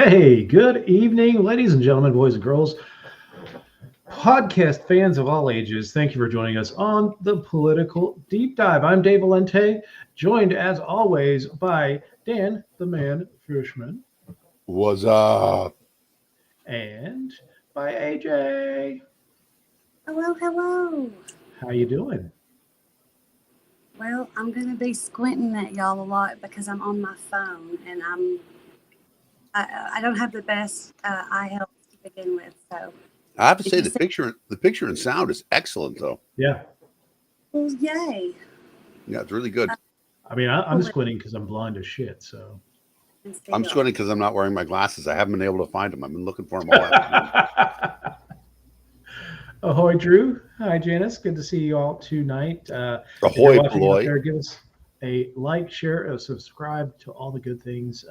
Hey, good evening, ladies and gentlemen, boys and girls, podcast fans of all ages. Thank you for joining us on the Political Deep Dive. I'm Dave Valente, joined as always by Dan the Man Fishman Was and by AJ. Hello, hello. How you doing? Well, I'm going to be squinting at y'all a lot because I'm on my phone and I don't have the best eye health to begin with. So I have to say the picture and sound is excellent though. Yeah. well, yay. Yeah, it's really good. I mean, I'm squinting because I'm blind as shit. So I'm squinting because I'm not wearing my glasses. I haven't been able to find them. I've been looking for them all afternoon. Ahoy, Drew. Hi, Janice. Good to see you all tonight. Ahoy, boy. Give us a like, share, subscribe to all the good things.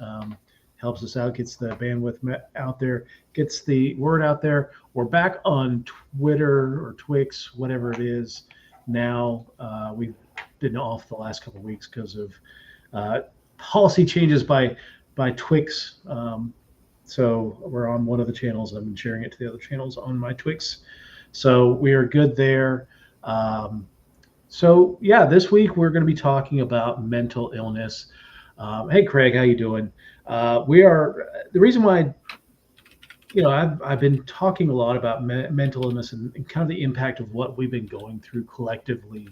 Helps us out, gets the bandwidth out there, gets the word out there. We're back on Twitter or Twix, whatever it is now. We've been off the last couple of weeks because of policy changes by Twix. So we're on one of the channels. I've been sharing it to the other channels on my Twix. So we are good there. So yeah, this week we're going to be talking about mental illness. Hey, Craig, how you doing? The reason why, I've been talking a lot about mental illness and kind of the impact of what we've been going through collectively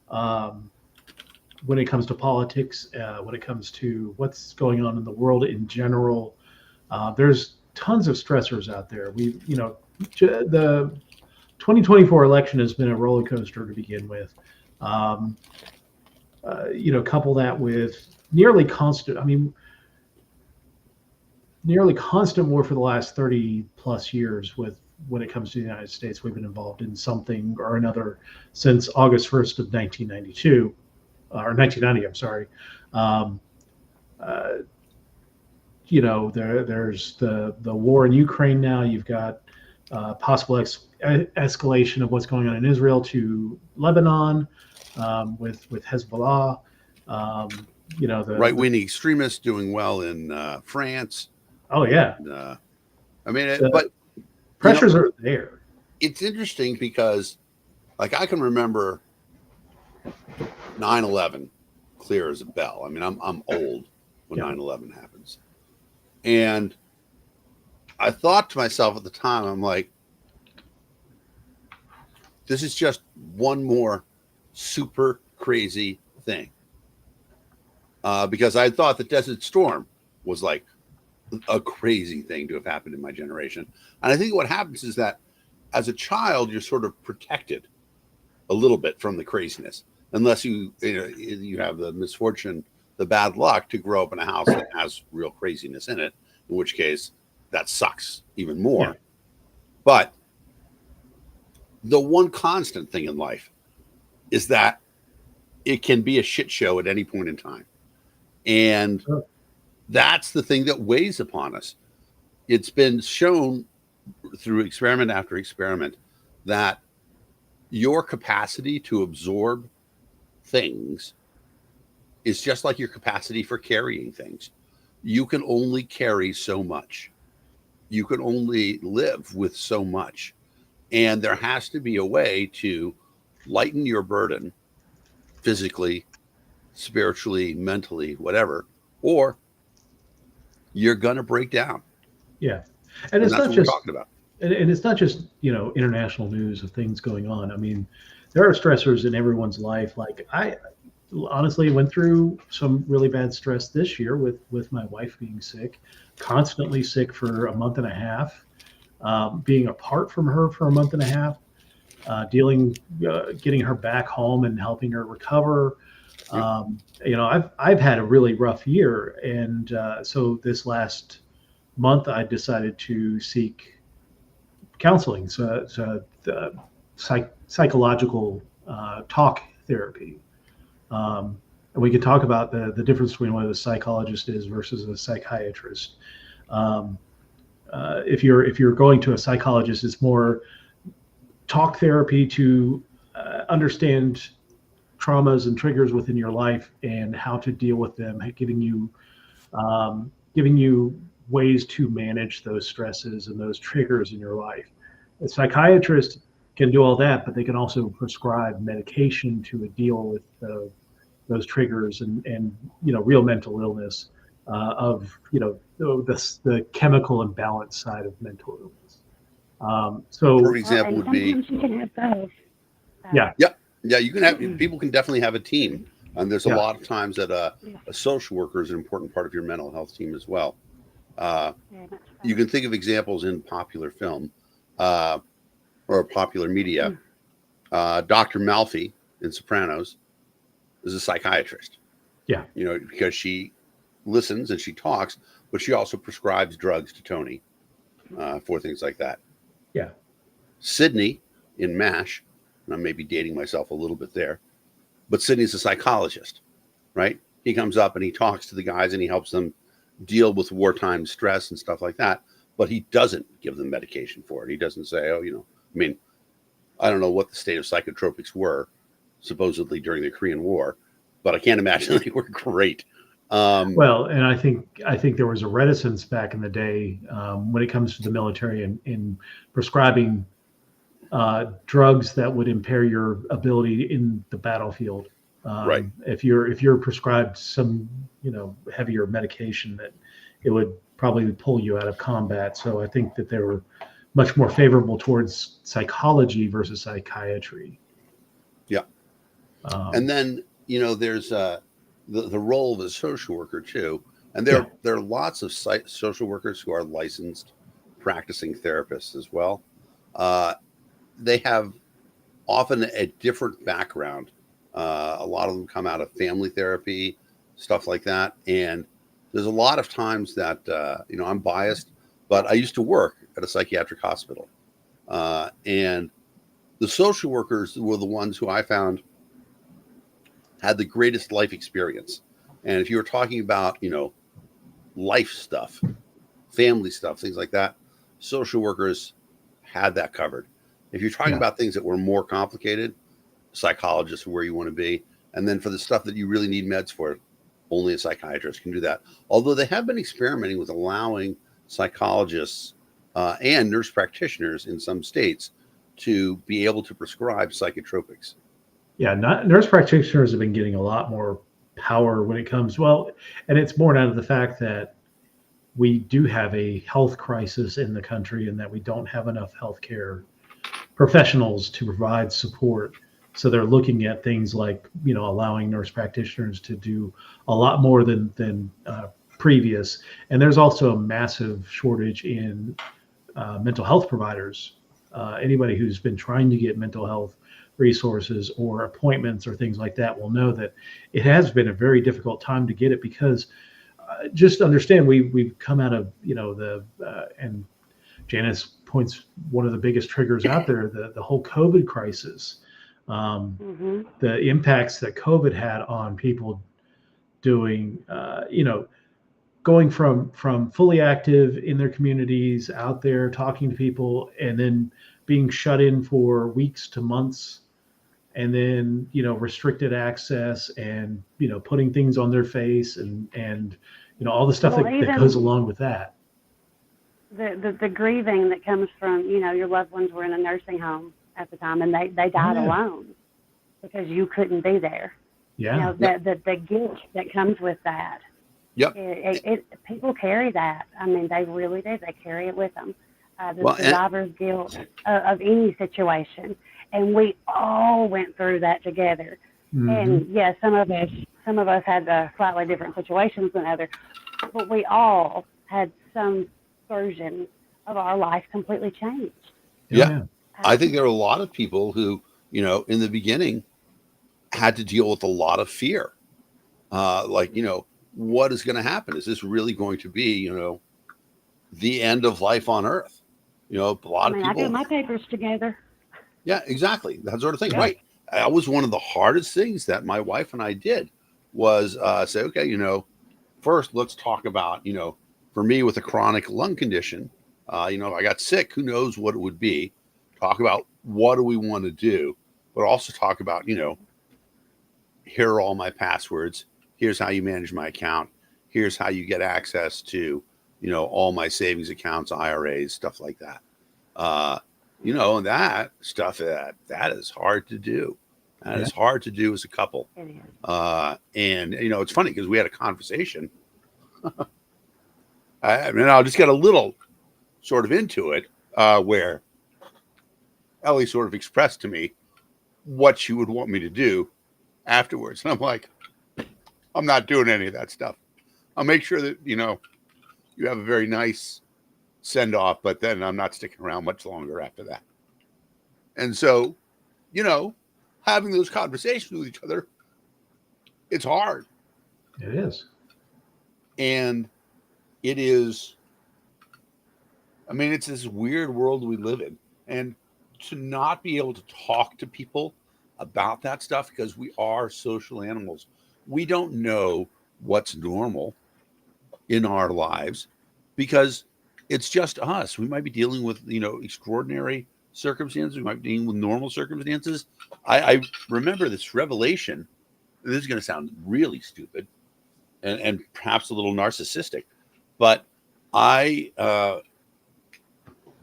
when it comes to politics, when it comes to what's going on in the world in general. There's tons of stressors out there. The 2024 election has been a roller coaster to begin with. Couple that with nearly constant war for the last 30 plus years when it comes to the United States. We've been involved in something or another since August 1st of 1992, or 1990, I'm sorry. There's the war in Ukraine now. You've got possible escalation of what's going on in Israel to Lebanon with Hezbollah. The right-wing extremists doing well in France. Oh yeah. But pressures are there. It's interesting because, like, I can remember 9/11 clear as a bell. I mean, I'm old when 9/11 happens, and I thought to myself at the time, I'm like, this is just one more super crazy thing. Because I thought the Desert Storm was like a crazy thing to have happened in my generation. And I think what happens is that as a child, you're sort of protected a little bit from the craziness, unless you have the misfortune, the bad luck to grow up in a house that has real craziness in it, in which case that sucks even more. Yeah. But the one constant thing in life is that it can be a shit show at any point in time. And that's the thing that weighs upon us. It's been shown through experiment after experiment that your capacity to absorb things is just like your capacity for carrying things. You can only carry so much. You can only live with so much. And there has to be a way to lighten your burden physically, spiritually, mentally, whatever, or you're going to break down. Yeah. And it's that's not what just we're talking about. And it's not just, international news of things going on. I mean, there are stressors in everyone's life. Like, I honestly went through some really bad stress this year with my wife being sick, constantly sick for a month and a half, being apart from her for a month and a half, getting her back home and helping her recover. I've had a really rough year. And so this last month, I decided to seek counseling, psychological talk therapy. And we could talk about the difference between what a psychologist is versus a psychiatrist. If you're going to a psychologist, it's more talk therapy to understand traumas and triggers within your life and how to deal with them, giving you ways to manage those stresses and those triggers in your life. A psychiatrist can do all that, but they can also prescribe medication to deal with those triggers and real mental illness of the chemical imbalance side of mental illness. So Perfect example would be sometimes you can have both. yeah. Yeah, you can have people can definitely have a team, and there's a Yeah. lot of times that a social worker is an important part of your mental health team as well. You can think of examples in popular film or popular media. Dr. Malfi in Sopranos is a psychiatrist. Yeah. Because she listens and she talks, but she also prescribes drugs to Tony for things like that. Yeah. Sydney in MASH, and I may be dating myself a little bit there, but Sydney's a psychologist, right? He comes up and he talks to the guys and he helps them deal with wartime stress and stuff like that, but he doesn't give them medication for it. He doesn't say, I don't know what the state of psychotropics were supposedly during the Korean War, but I can't imagine they were great. Well, and I think there was a reticence back in the day when it comes to the military in prescribing drugs that would impair your ability in the battlefield. Right. If you're prescribed some heavier medication, that it would probably pull you out of combat. So I think that they were much more favorable towards psychology versus psychiatry. Yeah. And then there's the role of a social worker too, and there are lots of social workers who are licensed practicing therapists as well. They have often a different background. A lot of them come out of family therapy, stuff like that. And there's a lot of times that, I'm biased, but I used to work at a psychiatric hospital. And the social workers were the ones who I found had the greatest life experience. And if you were talking about, life stuff, family stuff, things like that, social workers had that covered. If you're talking about things that were more complicated, psychologists are where you want to be. And then for the stuff that you really need meds for, only a psychiatrist can do that. Although they have been experimenting with allowing psychologists and nurse practitioners in some states to be able to prescribe psychotropics. Yeah, nurse practitioners have been getting a lot more power when it comes, and it's born out of the fact that we do have a health crisis in the country and that we don't have enough healthcare professionals to provide support. So they're looking at things like, allowing nurse practitioners to do a lot more than previous. And there's also a massive shortage in mental health providers. Anybody who's been trying to get mental health resources or appointments or things like that will know that it has been a very difficult time to get it because just understand we've come out of, and Janice points one of the biggest triggers out there, the whole COVID crisis. The impacts that COVID had on people doing, going from fully active in their communities, out there talking to people, and then being shut in for weeks to months, and then restricted access, and putting things on their face, and all the stuff that goes along with that. The grieving that comes from your loved ones were in a nursing home at the time, and they died alone because you couldn't be there. Yeah. The guilt that comes with that. Yep. People carry that. I mean, they really do. They carry it with them. The survivor's guilt of any situation, and we all went through that together. And some of us had slightly different situations than others, but we all had some version of our life completely changed. Yeah. I think there are a lot of people who, in the beginning had to deal with a lot of fear. What is going to happen? Is this really going to be, the end of life on Earth? A lot of people. I got my papers together. Yeah, exactly. That sort of thing. Right. That was one of the hardest things that my wife and I did was say, okay, first let's talk about, for me with a chronic lung condition, if I got sick, who knows what it would be. Talk about what do we want to do, but also talk about, here are all my passwords. Here's how you manage my account. Here's how you get access to all my savings accounts, IRAs, stuff like that. And that stuff that is hard to do. That is hard to do as a couple. It is. And it's funny because we had a conversation. I'll just get a little sort of into it, where Ellie sort of expressed to me what she would want me to do afterwards. And I'm like, I'm not doing any of that stuff. I'll make sure that, you have a very nice send off, but then I'm not sticking around much longer after that. And so, having those conversations with each other, it's hard. It is. And it is, it's this weird world we live in. And to not be able to talk to people about that stuff, because we are social animals, we don't know what's normal in our lives because it's just us. We might be dealing with, extraordinary circumstances. We might be dealing with normal circumstances. I remember this revelation. This is going to sound really stupid and perhaps a little narcissistic, but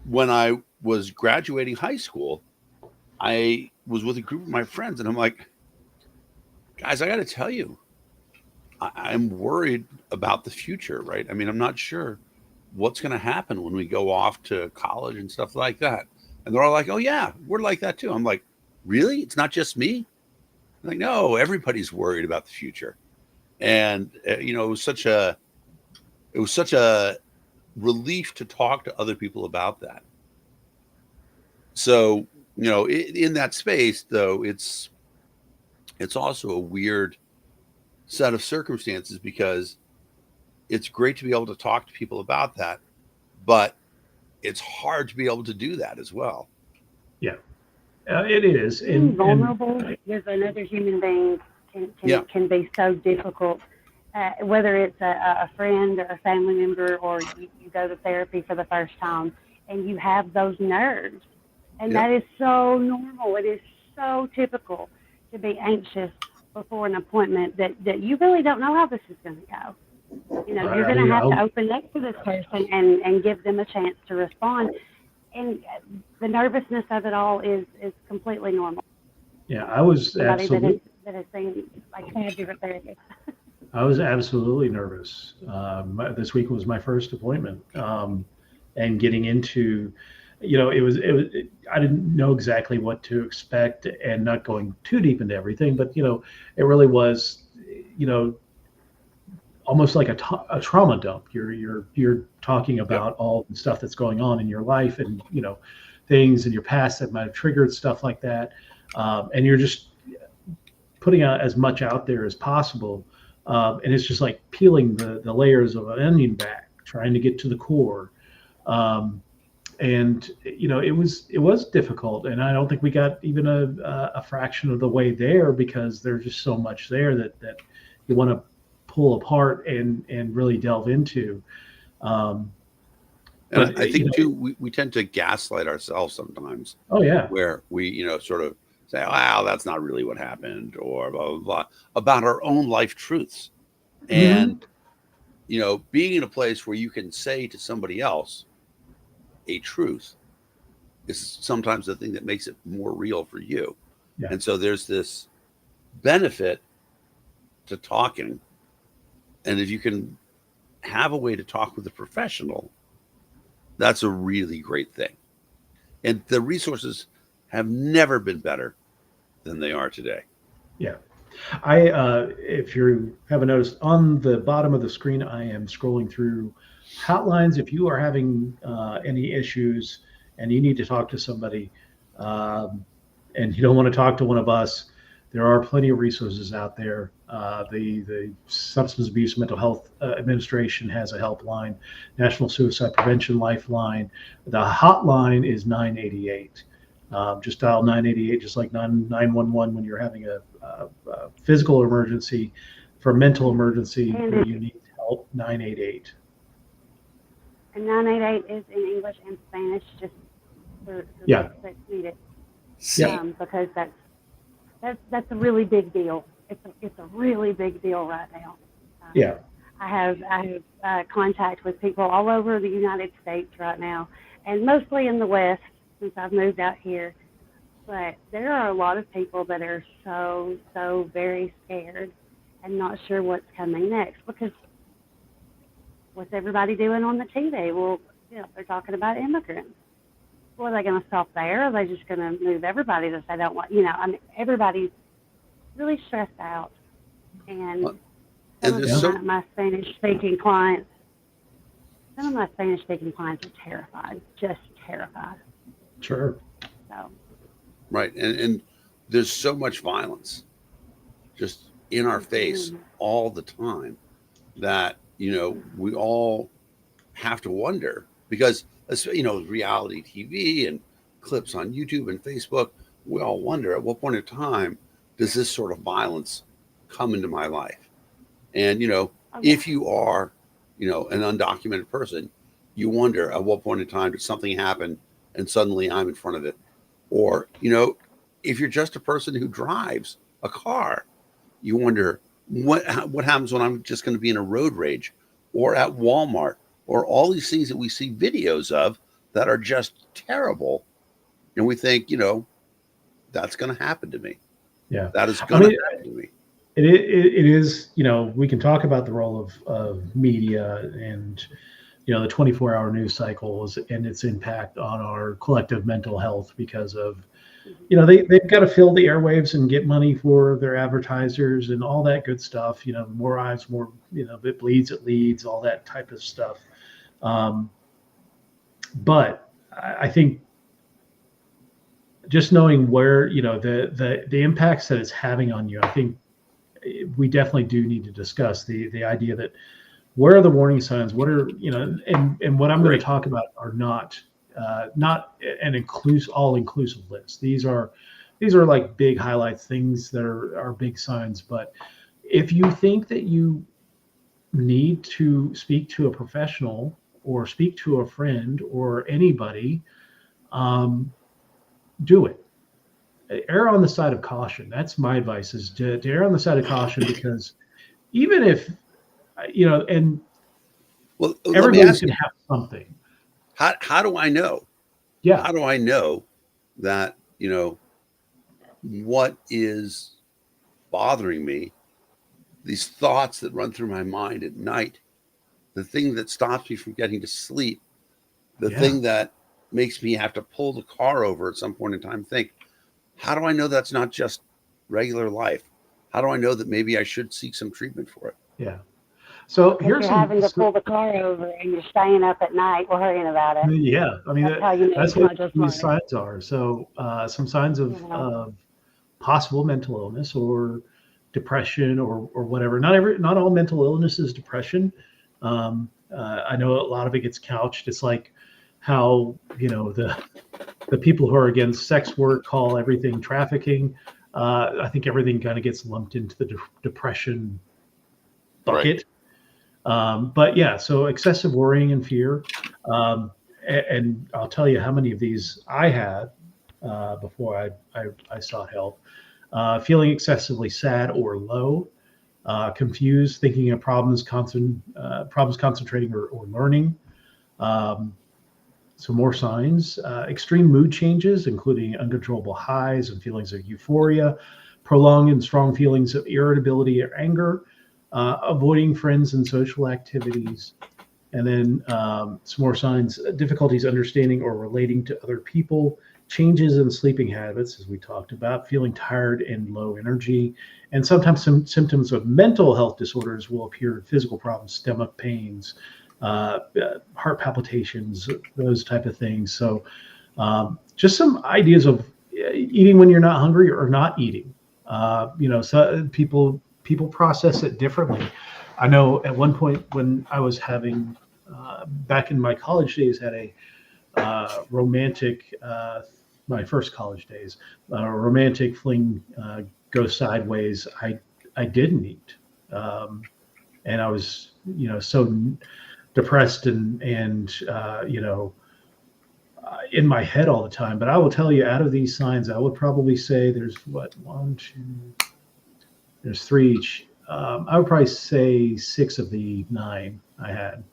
when I was graduating high school, I was with a group of my friends, and I'm like, guys, I got to tell you, I'm worried about the future, right? I'm not sure what's going to happen when we go off to college and stuff like that. And they're all like, oh, yeah, we're like that too. I'm like, really? It's not just me? I'm like, no, everybody's worried about the future. And, it was such a relief to talk to other people about that. So, in that space, though, it's also a weird set of circumstances because it's great to be able to talk to people about that, but it's hard to be able to do that as well. Yeah, it is. Being vulnerable with another human being can be so difficult. Whether it's a friend or a family member, or you go to therapy for the first time and you have those nerves. And that is so normal. It is so typical to be anxious before an appointment that you really don't know how this is going to go. You're going to have to open up to this person and give them a chance to respond. And the nervousness of it all is completely normal. Yeah, I was absolutely. That has seen like 5 different therapists. I was absolutely nervous. This week was my first appointment, and getting into, it was. I didn't know exactly what to expect, and not going too deep into everything, but it really was, almost like a trauma dump. You're talking about all the stuff that's going on in your life, and things in your past that might have triggered stuff like that, and you're just putting out as much out there as possible. And it's just like peeling the layers of an onion back, trying to get to the core. And it was difficult, and I don't think we got even a fraction of the way there, because there's just so much there that you want to pull apart and really delve into. And I think too, we tend to gaslight ourselves sometimes. Oh yeah. Where we sort of say, wow, that's not really what happened, or blah blah blah, about our own life truths. And being in a place where you can say to somebody else a truth is sometimes the thing that makes it more real for you. Yeah. And so there's this benefit to talking. And if you can have a way to talk with a professional, that's a really great thing. And the resources have never been better than they are today. Yeah. If you haven't noticed, on the bottom of the screen, I am scrolling through hotlines. If you are having any issues and you need to talk to somebody, and you don't want to talk to one of us, there are plenty of resources out there. The Substance Abuse Mental Health Administration has a helpline, National Suicide Prevention Lifeline. The hotline is 988. Just dial 988, just like 911 when you're having a physical emergency. For mental emergency, you need help, 988. And 988 is in English and Spanish, just for those that need it. Because that's a really big deal. It's a really big deal right now. I have contact with people all over the United States right now, and mostly in the West since I've moved out here. But there are a lot of people that are so very scared and not sure what's coming next because what's everybody doing on the TV? Well, they're talking about immigrants. Well, are they going to stop there? Are they just going to move everybody that they don't want? I mean, everybody's really stressed out. And And some there's of my Spanish-speaking clients, are terrified, just terrified. Sure. So. Right. And there's so much violence just in our face all the time that, we all have to wonder because, reality TV and clips on YouTube and Facebook, we all wonder at what point in time does this sort of violence come into my life? And, if you are, an undocumented person, you wonder at what point in time did something happen and suddenly I'm in front of it. Or, if you're just a person who drives a car, you wonder what happens when I'm just going to be in a road rage or at Walmart or all these things that we see videos of that are just terrible. And we think, that's going to happen to me. Yeah. That is going to happen to me. It is, we can talk about the role of media and, the 24-hour news cycles and its impact on our collective mental health because of, they've got to fill the airwaves and get money for their advertisers and all that good stuff. More eyes, more, it bleeds, it leads, all that type of stuff. But I think just knowing where, the impacts that it's having on you, I think we definitely do need to discuss the idea that where are the warning signs? What are, and what I'm going to talk about are not an all inclusive list. These are like big highlights, things that are big signs. But if you think that you need to speak to a professional or speak to a friend or anybody, do it. Err on the side of caution. That's my advice, is to err on the side of caution, because even if, and well, everybody's going to have something. How do I know? Yeah. How do I know that, what is bothering me, these thoughts that run through my mind at night, the thing that stops me from getting to sleep, the thing that makes me have to pull the car over at some point in time, think, how do I know that's not just regular life? How do I know that maybe I should seek some treatment for it? Yeah. So here's you're having to pull the car over and you're staying up at night worrying about it. Yeah, I mean that's what these signs are. So some signs of possible mental illness or depression or whatever. Not all mental illness is depression. I know a lot of it gets couched. It's like how the people who are against sex work call everything trafficking. I think everything kind of gets lumped into the depression bucket. Right. But yeah, so excessive worrying and fear. And I'll tell you how many of these I had before I sought help. Feeling excessively sad or low, confused, thinking of problems concentrating or learning. So more signs, extreme mood changes, including uncontrollable highs and feelings of euphoria, prolonged and strong feelings of irritability or anger, avoiding friends and social activities, and then some more signs, difficulties understanding or relating to other people, changes in sleeping habits, as we talked about, feeling tired and low energy, and sometimes some symptoms of mental health disorders will appear: physical problems, stomach pains, heart palpitations, those type of things. So just some ideas of eating when you're not hungry or not eating. So people process it differently. I know at one point when I was having, back in my college days, had a romantic, my first college days, romantic fling go sideways. I didn't eat. And I was, so depressed and in my head all the time. But I will tell you, out of these signs, I would probably say there's there's three each. I would probably say 6 of the 9 I had.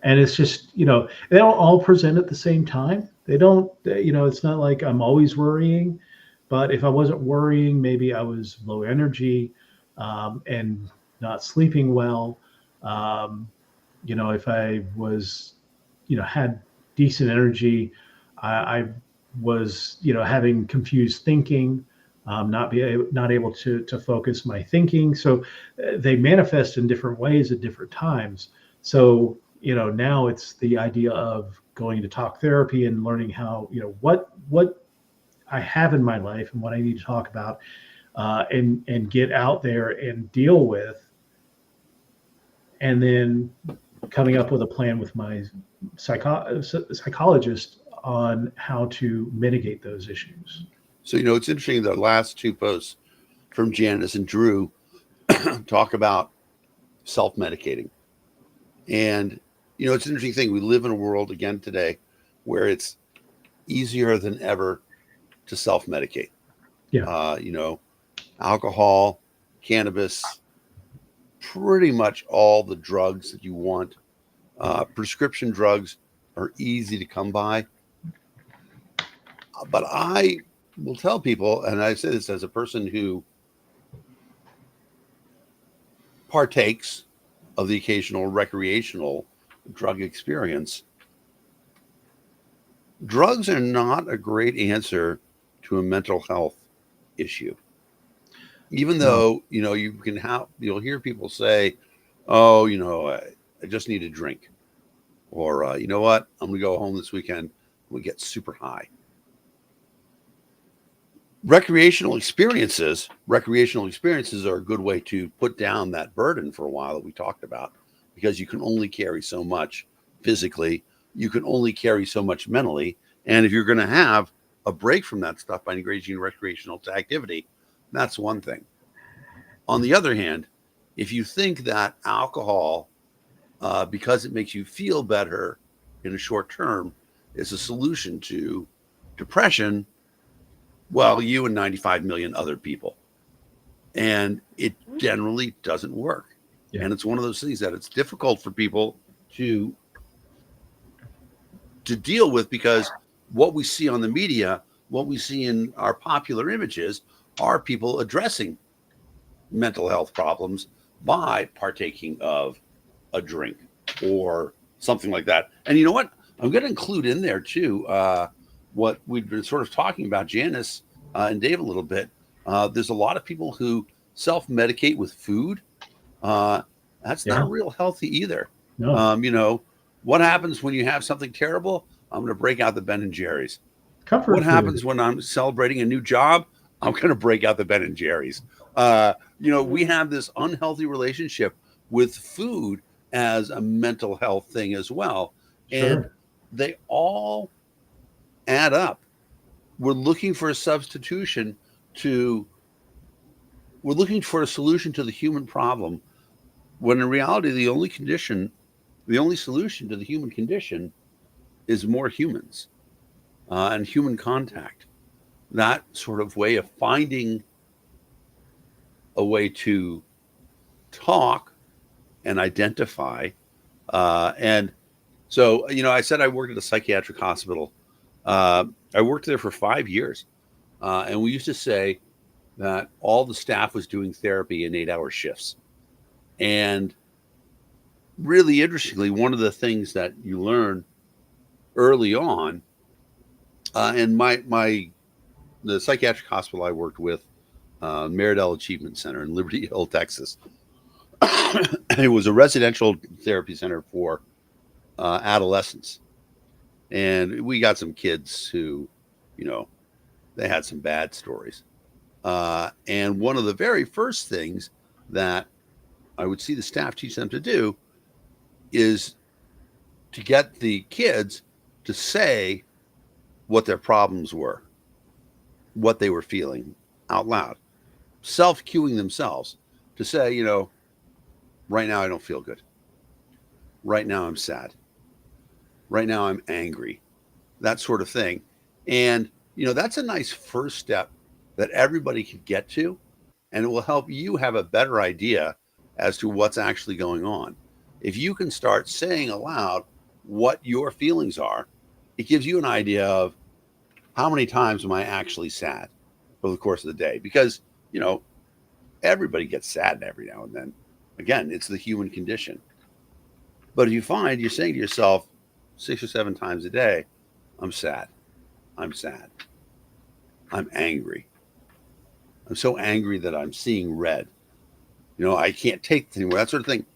And it's just, they don't all present at the same time. They don't, it's not like I'm always worrying, but if I wasn't worrying, maybe I was low energy, and not sleeping well. If I was, had decent energy, I was, having confused thinking, not able to focus my thinking. So they manifest in different ways at different times. So, now it's the idea of going to talk therapy and learning how, what I have in my life and what I need to talk about, and get out there and deal with, and then coming up with a plan with my psychologist on how to mitigate those issues. So, it's interesting. The last 2 posts from Janice and Drew talk about self-medicating. And, it's an interesting thing. We live in a world again today where it's easier than ever to self-medicate. Yeah. Alcohol, cannabis, pretty much all the drugs that you want. Prescription drugs are easy to come by. But I will tell people, and I say this as a person who partakes of the occasional recreational drug experience, drugs are not a great answer to a mental health issue. Even though, you'll hear people say, oh, I just need a drink. Or, you know what, I'm going to go home this weekend. We get super high. Recreational experiences are a good way to put down that burden for a while that we talked about, because you can only carry so much physically, you can only carry so much mentally. And if you're going to have a break from that stuff by engaging in recreational activity, that's one thing. On the other hand, if you think that alcohol, because it makes you feel better in a short term, is a solution to depression, well, you and 95 million other people. And it generally doesn't work. Yeah. And it's one of those things that it's difficult for people to deal with, because what we see on the media, what we see in our popular images, are people addressing mental health problems by partaking of a drink or something like that. And you know what? I'm going to include in there too, what we've been sort of talking about, Janice and Dave, a little bit. There's a lot of people who self-medicate with food. That's not real healthy either. No. What happens when you have something terrible? I'm going to break out the Ben and Jerry's. Comfort what food. Happens when I'm celebrating a new job? I'm going to break out the Ben and Jerry's. We have this unhealthy relationship with food as a mental health thing as well. Sure. And they all add up. We're looking for a solution to the human problem, when in reality, the only solution to the human condition is more humans and human contact. That sort of way of finding a way to talk and identify. And so, I said I worked at a psychiatric hospital. I worked there for 5 years. And we used to say that all the staff was doing therapy in 8-hour shifts. And really interestingly, one of the things that you learn early on, and the psychiatric hospital I worked with, Meridell Achievement Center in Liberty Hill, Texas. It was a residential therapy center for adolescents. And we got some kids who, they had some bad stories. And one of the very first things that I would see the staff teach them to do is to get the kids to say what their problems were, what they were feeling out loud, self-cueing themselves to say, right now I don't feel good. Right now I'm sad. Right now I'm angry. That sort of thing. And, that's a nice first step that everybody can get to, and it will help you have a better idea as to what's actually going on. If you can start saying aloud what your feelings are, it gives you an idea of how many times am I actually sad over the course of the day? Because, everybody gets sad every now and then. Again, it's the human condition. But if you find you're saying to yourself 6 or 7 times a day, I'm sad, I'm sad, I'm angry, I'm so angry that I'm seeing red, I can't take this anymore, that sort of thing.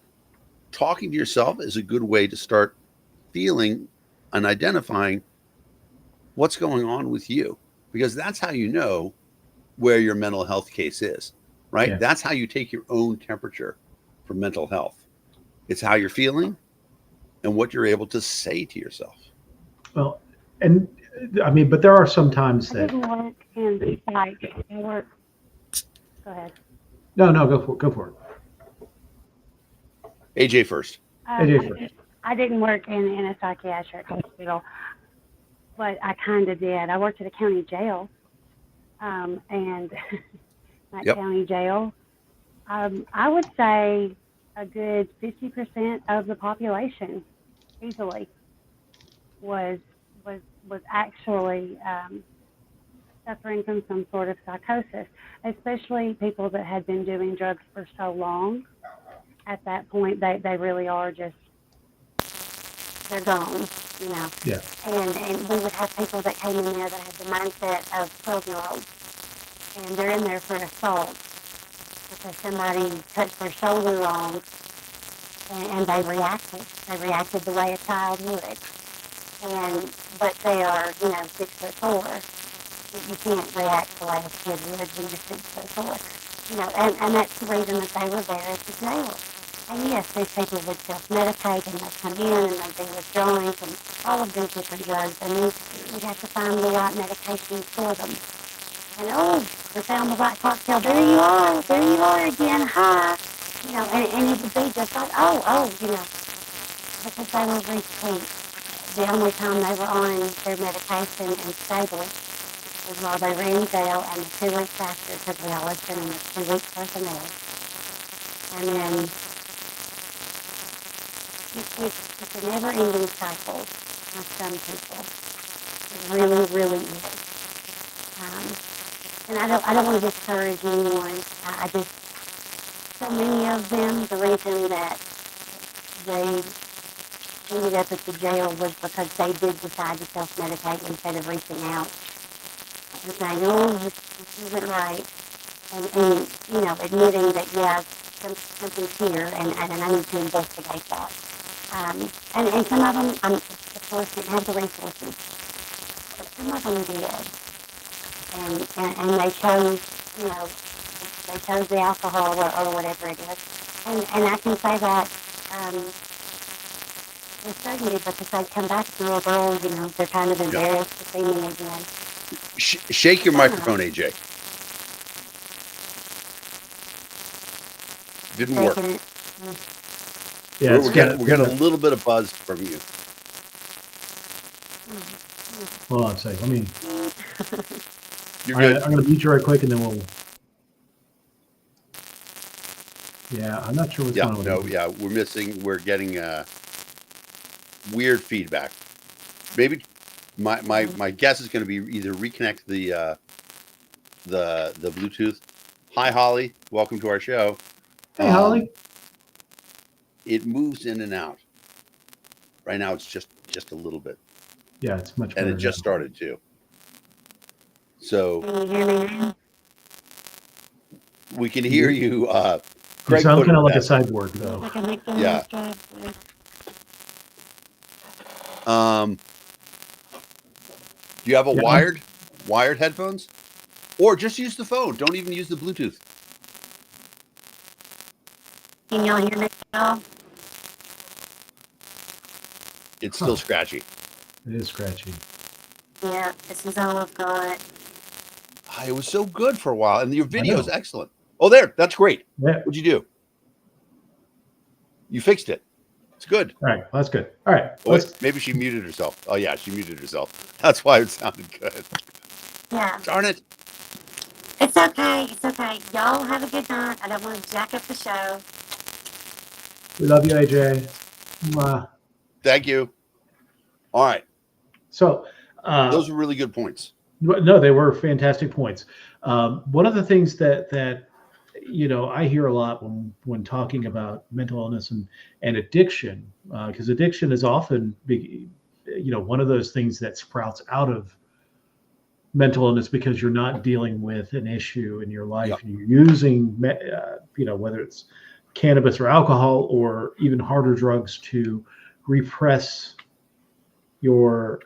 Talking to yourself is a good way to start feeling and identifying what's going on with you, because that's how you know where your mental health case is, right? Yeah. That's how you take your own temperature for mental health. It's how you're feeling and what you're able to say to yourself. Well, and I mean, but there are some times I that didn't work in like I work. Go ahead. no, go for it. AJ first. AJ first. I didn't work in a psychiatric hospital, but I kind of did. I worked at a county jail, and that Yep. county jail, I would say a good 50% of the population easily was actually suffering from some sort of psychosis, especially people that had been doing drugs for so long. At that point, they really are just, they're gone, Yeah. And we would have people that came in there that had the mindset of 12-year-olds, and they're in there for assault because somebody touched their shoulder wrong, and they reacted. They reacted the way a child would. But they are, 6'4". You can't react the way a kid would when you're 6'4". And that's the reason that they were there at the jail. And yes, these people would self-medicate, and they'd come in and they'd be withdrawing from all of these different drugs, and then you'd have to find the right medication for them. And we found the right cocktail. There you are again, hi. And it would be just like, because they were repeat. The only time they were on their medication and stable was while they were in jail, and the 2 weeks after, because we always sent them a 2 weeks worth of meds. And then it's a never-ending cycle with some people. It really, really is. And I don't want to discourage anyone. I just, so many of them, the reason that they ended up at the jail was because they did decide to self-medicate instead of reaching out and saying, this isn't right. And admitting that, yeah, something's here, and I need to investigate that. And some of them, of course, didn't have the resources, but some of them did. And they chose, they chose the alcohol or whatever it is. And I can say that with certainty, because they come back to the world, they're kind of embarrassed to see me again. Shake your microphone, AJ. Didn't work. Yeah, we're getting a little bit of buzz from you. Hold on a second. Let me. You're good. I'm going to mute you right quick, and then we'll. Yeah, I'm not sure what's going on with it. Yeah, we're getting weird feedback. Maybe my guess is going to be either reconnect the Bluetooth. Hi, Holly. Welcome to our show. Hey, Holly. It moves in and out. Right now, it's just a little bit. Yeah, it's much better. And it just started too. So we can hear you. You sound kind of like a cyborg, though. Yeah. Do you have a wired headphones? Or just use the phone. Don't even use the Bluetooth. Can y'all hear me now? It's still scratchy. It is scratchy. Yeah, this is all I've got. It was so good for a while, and your video is excellent. Oh, there. That's great. Yeah. What'd you do? You fixed it. It's good. All right. Well, that's good. All right. Wait, maybe she muted herself. Oh, yeah, she muted herself. That's why it sounded good. Yeah. Darn it. It's okay. It's okay. Y'all have a good night. I don't want to jack up the show. We love you, AJ. Mwah. Thank you. All right. So, Those are really good points. no, they were fantastic points. One of the things that I hear a lot when talking about mental illness and addiction, because addiction is often one of those things that sprouts out of mental illness because you're not dealing with an issue in your life. Yep. And you're using whether it's cannabis or alcohol or even harder drugs to repress your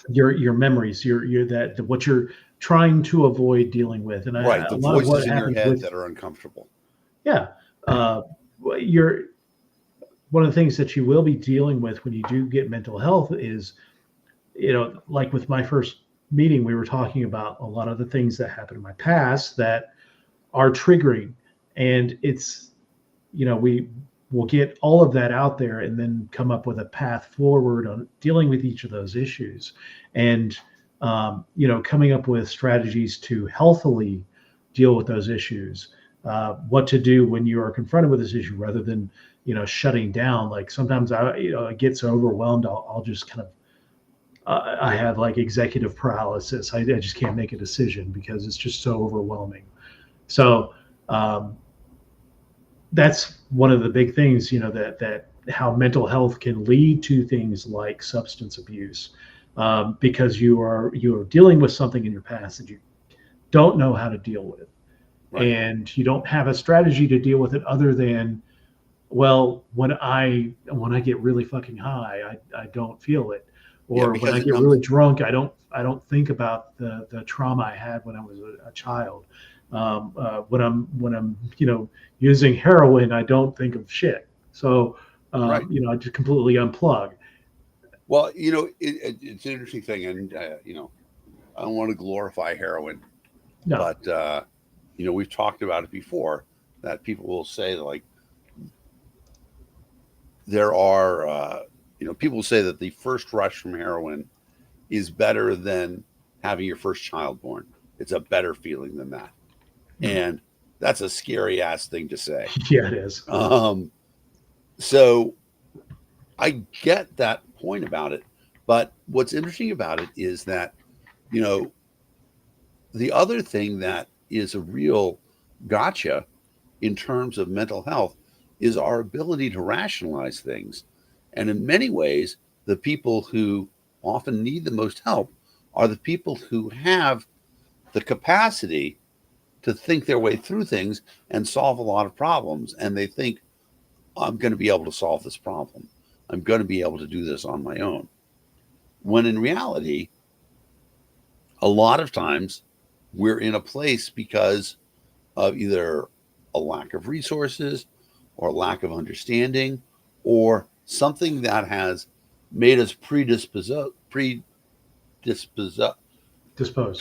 your memories, your that what you're trying to avoid dealing with. And Right. a The lot of what voices in your happens head that are uncomfortable. yeah, you're one of the things that you will be dealing with when you do get mental health is, like with my first meeting, we were talking about a lot of the things that happened in my past that are triggering, and it's, we will get all of that out there and then come up with a path forward on dealing with each of those issues, and coming up with strategies to healthily deal with those issues. What to do when you are confronted with this issue, rather than shutting down. Like sometimes I get so overwhelmed, I'll just kind of I have like executive paralysis. I just can't make a decision because it's just so overwhelming. So that's one of the big things, that how mental health can lead to things like substance abuse, because you are dealing with something in your past that you don't know how to deal with, Right. and you don't have a strategy to deal with it other than, well, when I get really fucking high, I don't feel it, Yeah, or when because I it get numbs. really drunk, I don't think about the trauma I had when I was a child. When I'm using heroin, I don't think of shit. So Right. I just completely unplug. Well, it's an interesting thing, and I don't want to glorify heroin, No, but we've talked about it before. That people will say like there are, people will say that the first rush from heroin is better than having your first child born. It's a better feeling than that, and that's a scary ass thing to say. yeah, it is. So I get that point about it, but what's interesting about it is that you know the other thing that is a real gotcha in terms of mental health is our ability to rationalize things. And in many ways, the people who often need the most help are the people who have the capacity to think their way through things and solve a lot of problems. And they think, I'm going to be able to solve this problem. I'm going to be able to do this on my own. When in reality, a lot of times we're in a place because of either a lack of resources or lack of understanding or something that has made us Disposed.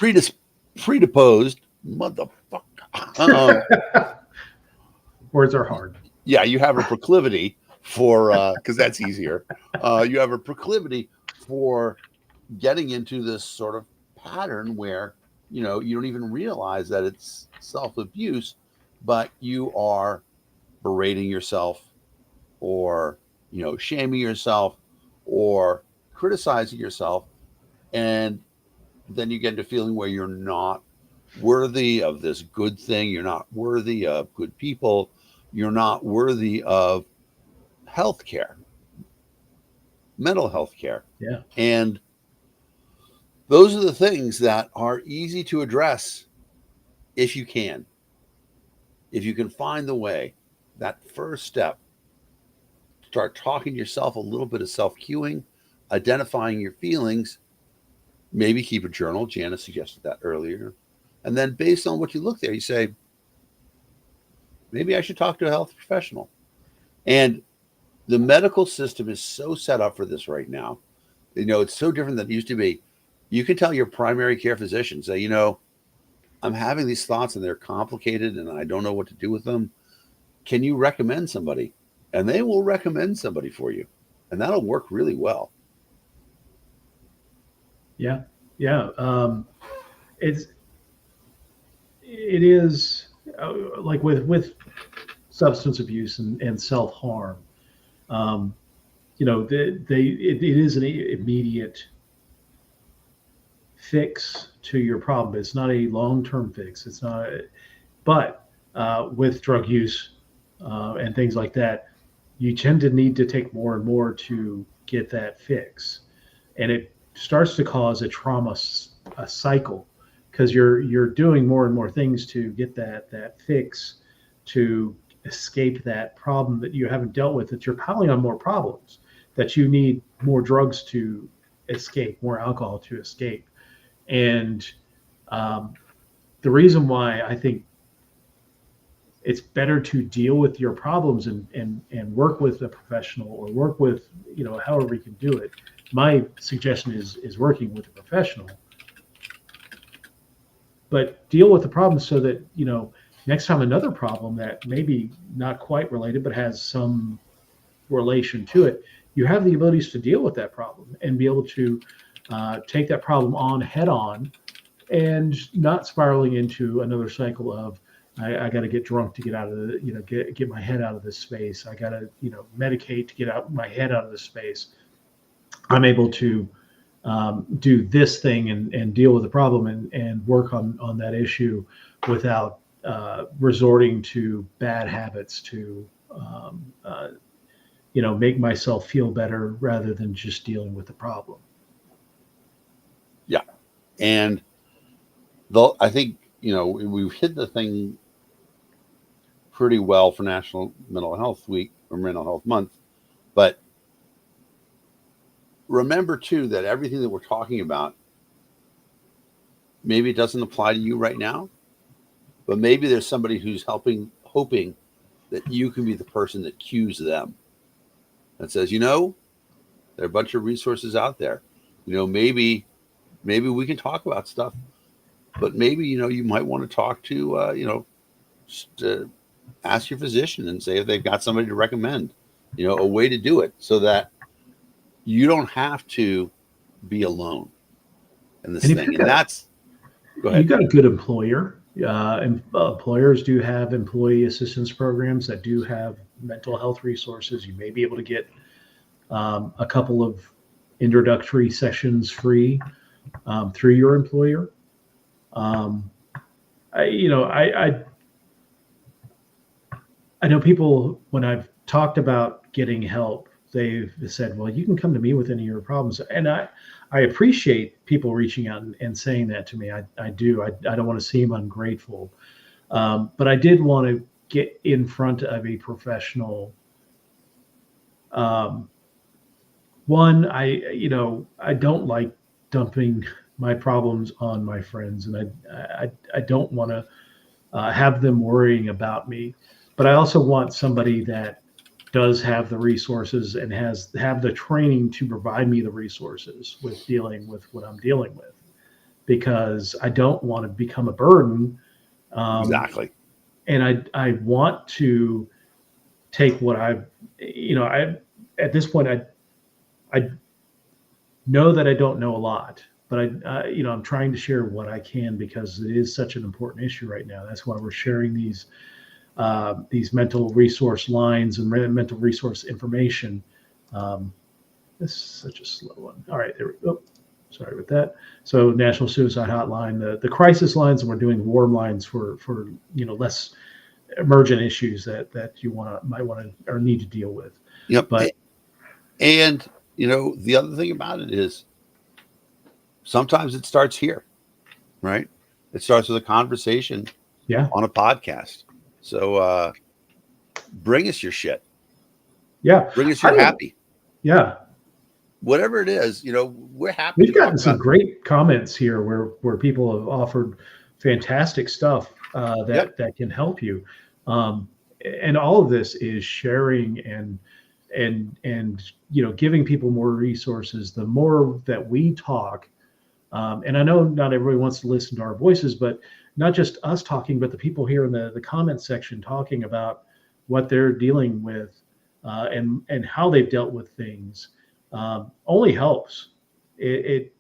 predisposed, motherfucker. Words are hard. Yeah, you have a proclivity for, because that's easier. You have a proclivity for getting into this sort of pattern where, you don't even realize that it's self abuse, but you are berating yourself or, shaming yourself or criticizing yourself. And then you get into a feeling where you're not worthy of this good thing. You're not worthy of good people. You're not worthy of health care, mental health care. Yeah. And those are the things that are easy to address if you can. If you can find the way, that first step, start talking to yourself, a little bit of self cueing, identifying your feelings, maybe keep a journal. Janice suggested that earlier. And then based on what you look there, you say, maybe I should talk to a health professional. And the medical system is so set up for this right now. It's so different than it used to be. You can tell your primary care physician, say, I'm having these thoughts and they're complicated and I don't know what to do with them. Can you recommend somebody? And they will recommend somebody for you. And that'll work really well. Yeah. Yeah. It's it is like with substance abuse and self harm. Um, it is an immediate fix to your problem. It's not a long term fix. It's not, but with drug use and things like that, you tend to need to take more and more to get that fix, and it starts to cause a cycle, because you're doing more and more things to get that fix, to escape that problem that you haven't dealt with, that you're piling on more problems, that you need more drugs to escape, more alcohol to escape. And um, the reason why I think it's better to deal with your problems and work with a professional, or work with, however you can do it. My suggestion is working with a professional, but deal with the problem so that, next time another problem that maybe not quite related, but has some relation to it, you have the abilities to deal with that problem and be able to take that problem on head on, and not spiraling into another cycle of, I got to get drunk to get out of the, get my head out of this space. I got to, medicate to get out my head out of this space. I'm able to do this thing and deal with the problem and work on that issue without resorting to bad habits to, make myself feel better rather than just dealing with the problem. Yeah. And though I think, we've hit the thing pretty well for National Mental Health Week or Mental Health Month. But remember, too, that everything that we're talking about, maybe it doesn't apply to you right now, but maybe there's somebody who's hoping that you can be the person that cues them, that says, there are a bunch of resources out there. Maybe we can talk about stuff, but maybe, you might want to talk to, just ask your physician and say if they've got somebody to recommend, a way to do it so that you don't have to be alone in this thing. And that's, go ahead. You got a good employer. Employers do have employee assistance programs that do have mental health resources. You may be able to get a couple of introductory sessions free through your employer. I know people, when I've talked about getting help, they've said, well, you can come to me with any of your problems. And I appreciate people reaching out and saying that to me. I do. I don't want to seem ungrateful. But I did want to get in front of a professional. One, I don't like dumping my problems on my friends, and I don't want to have them worrying about me. But I also want somebody that does have the resources and have the training to provide me the resources with dealing with what I'm dealing with, because I don't want to become a burden. Exactly. And I want to take what at this point, I know that I don't know a lot, but I'm trying to share what I can, because it is such an important issue right now. That's why we're sharing these mental resource lines and mental resource information. This is such a slow one. All right, there we go. Sorry about that. So National Suicide Hotline, the crisis lines, and we're doing warm lines for less emergent issues that you might want to or need to deal with. Yep. But the other thing about it is sometimes it starts here, right? It starts with a conversation on a podcast. So bring us your shit. Yeah. Bring us your happy. Yeah. Whatever it is, we're happy. We've gotten some great comments here where people have offered fantastic stuff that can help you. And all of this is sharing and giving people more resources. The more that we talk, and I know not everybody wants to listen to our voices, but not just us talking, but the people here in the comment section talking about what they're dealing with and how they've dealt with things only helps. It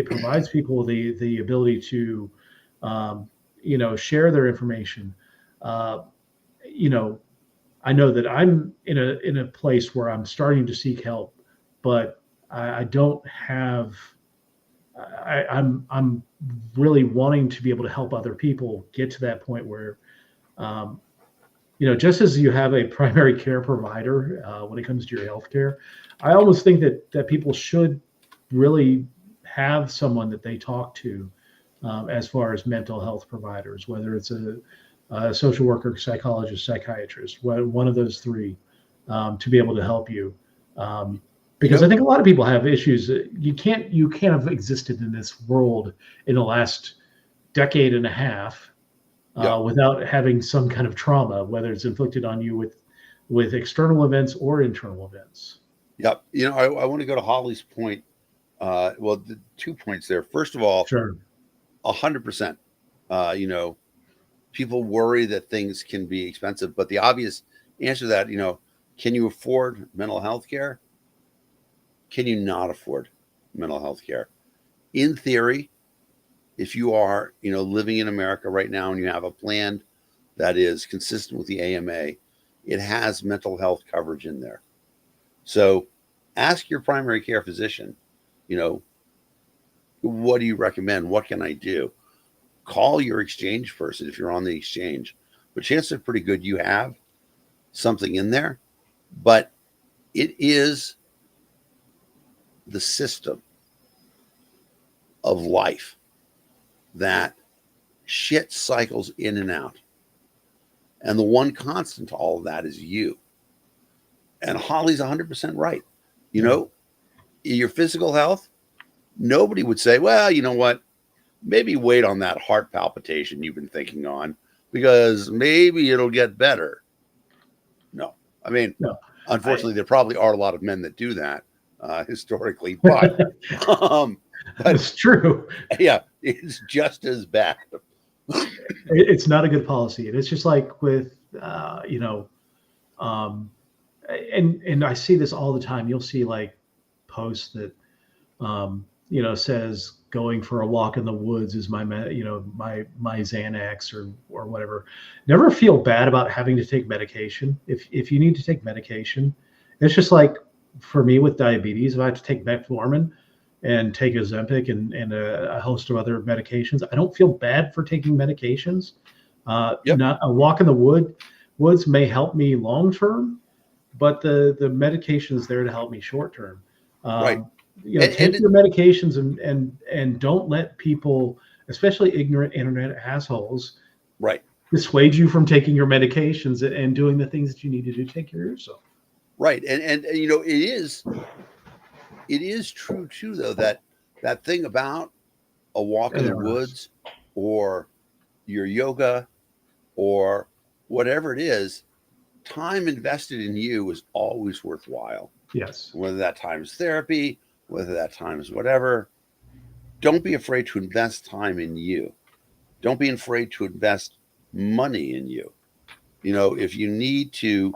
provides people the ability to share their information. Uh, you know, I know that I'm in a place where I'm starting to seek help, but I don't have. I'm really wanting to be able to help other people get to that point where, um, just as you have a primary care provider when it comes to your healthcare, I almost think that people should really have someone that they talk to as far as mental health providers, whether it's a social worker, psychologist, psychiatrist, one of those three, to be able to help you. Because I think a lot of people have issues. You can't have existed in this world in the last decade and a half without having some kind of trauma, whether it's inflicted on you with external events or internal events. Yep. I want to go to Holly's point. The 2 points there. First of all, Sure. 100%. People worry that things can be expensive, but the obvious answer to that, can you afford mental health care? Can you not afford mental health care? In theory, if you are, living in America right now and you have a plan that is consistent with the AMA, it has mental health coverage in there. So ask your primary care physician, what do you recommend? What can I do? Call your exchange person if you're on the exchange. But chances are pretty good you have something in there. But it is the system of life that shit cycles in and out. And the one constant to all of that is you. And Holly's 100% right. Your physical health, nobody would say, well, you know what? Maybe wait on that heart palpitation you've been thinking on because maybe it'll get better. No. Unfortunately, there probably are a lot of men that do that historically, but That's true. Yeah, it's just as bad. It's not a good policy. And it's just like with, and I see this all the time. You'll see like posts that, says going for a walk in the woods is my Xanax or whatever. Never feel bad about having to take medication. If you need to take medication, it's just like for me with diabetes, if I have to take metformin and take Ozempic and a host of other medications, I don't feel bad for taking medications. Not a walk in the woods may help me long term, but the medication is there to help me short term. Right. Take your medications and don't let people, especially ignorant internet assholes, right, dissuade you from taking your medications and doing the things that you need to do to take care of yourself. Right. And it is true too, though, that thing about a walk in the woods or your yoga or whatever it is, time invested in you is always worthwhile. Yes. Whether that time is therapy, whether that time is whatever, don't be afraid to invest time in you. Don't be afraid to invest money in you. If you need to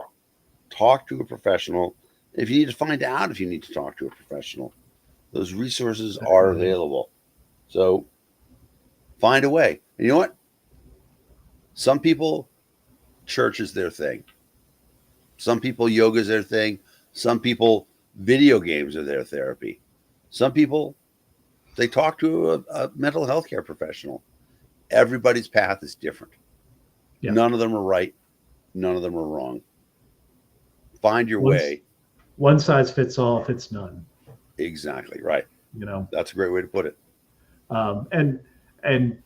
talk to a professional, if you need to find out if you need to talk to a professional, those resources are available. So find a way. And you know what? Some people, church is their thing. Some people, yoga is their thing. Some people, video games are their therapy. Some people, they talk to a mental health care professional. Everybody's path is different. Yeah. None of them are right. None of them are wrong. Find your way. One size fits all, fits none. Exactly right. That's a great way to put it. And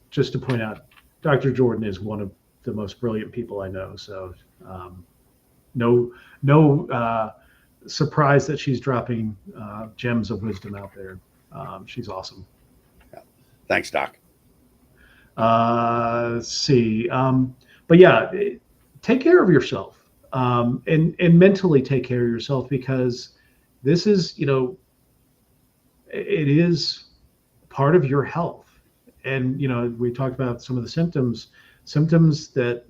just to point out, Dr. Jordan is one of the most brilliant people I know. So no surprise that she's dropping gems of wisdom out there. She's awesome. Yeah. Thanks, Doc. Let's see. But yeah, take care of yourself. And mentally take care of yourself, because this is, it is part of your health. And, we talked about some of the symptoms that,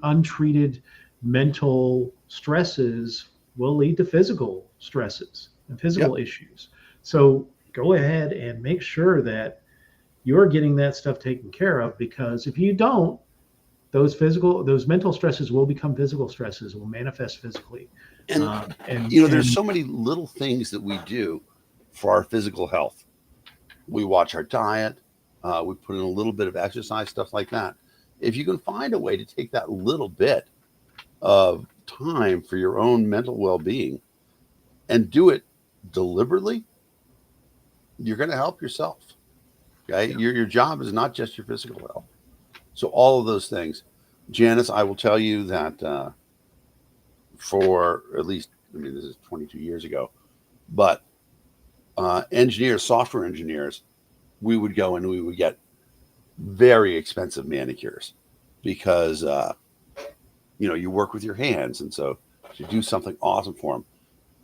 untreated mental stresses will lead to physical stresses and physical issues. So go ahead and make sure that you're getting that stuff taken care of, because if you don't, those mental stresses will become physical stresses, will manifest physically. And there's so many little things that we do for our physical health. We watch our diet, we put in a little bit of exercise, stuff like that. If you can find a way to take that little bit of time for your own mental well-being and do it deliberately, you're going to help yourself. Okay, your job is not just your physical health. So all of those things, Janice, I will tell you that for at least, this is 22 years ago, but engineers, software engineers, we would go and we would get very expensive manicures because you work with your hands, and so to do something awesome for them.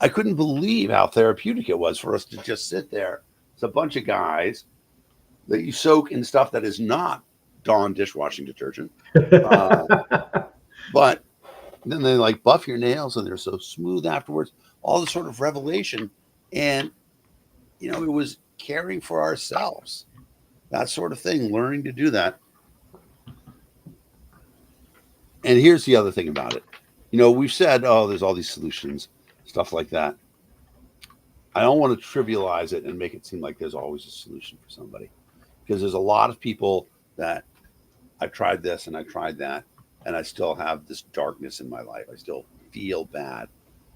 I couldn't believe how therapeutic it was for us to just sit there. It's a bunch of guys that you soak in stuff that is not Dawn dishwashing detergent, but then they like buff your nails and they're so smooth afterwards. All this sort of revelation, and it was caring for ourselves, that sort of thing, learning to do that. And here's the other thing about it. We've said, oh, there's all these solutions, stuff like that. I don't want to trivialize it and make it seem like there's always a solution for somebody, because there's a lot of people that I tried this and I tried that, and I still have this darkness in my life. I still feel bad,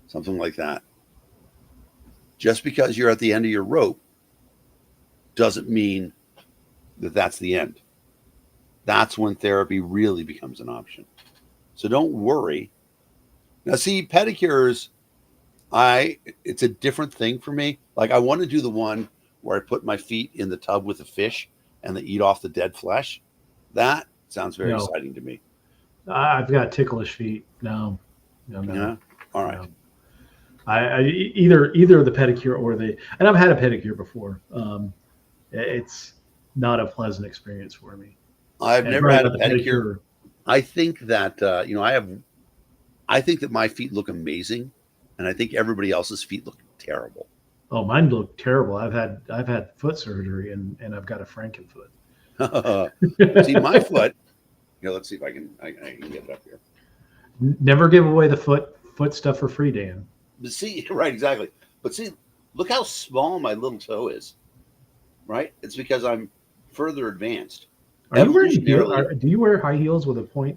something like that. Just because you're at the end of your rope doesn't mean that that's the end. That's when therapy really becomes an option. So don't worry. Now, see, pedicures, it's a different thing for me. Like, I want to do the one where I put my feet in the tub with a fish and they eat off the dead flesh. That sounds very exciting to me. I've got ticklish feet. No. Yeah. All right. No. I either the pedicure or and I've had a pedicure before. It's not a pleasant experience for me. I've never had a pedicure. I think that I think that my feet look amazing, and I think everybody else's feet look terrible. Oh, mine look terrible. I've had foot surgery and I've got a Frankenfoot. See, my foot. Let's see if I can get it up here. Never give away the foot stuff for free, Dan. But see, right, exactly. But see, look how small my little toe is. Right? It's because I'm further advanced. Are you wearing do you wear high heels with a point?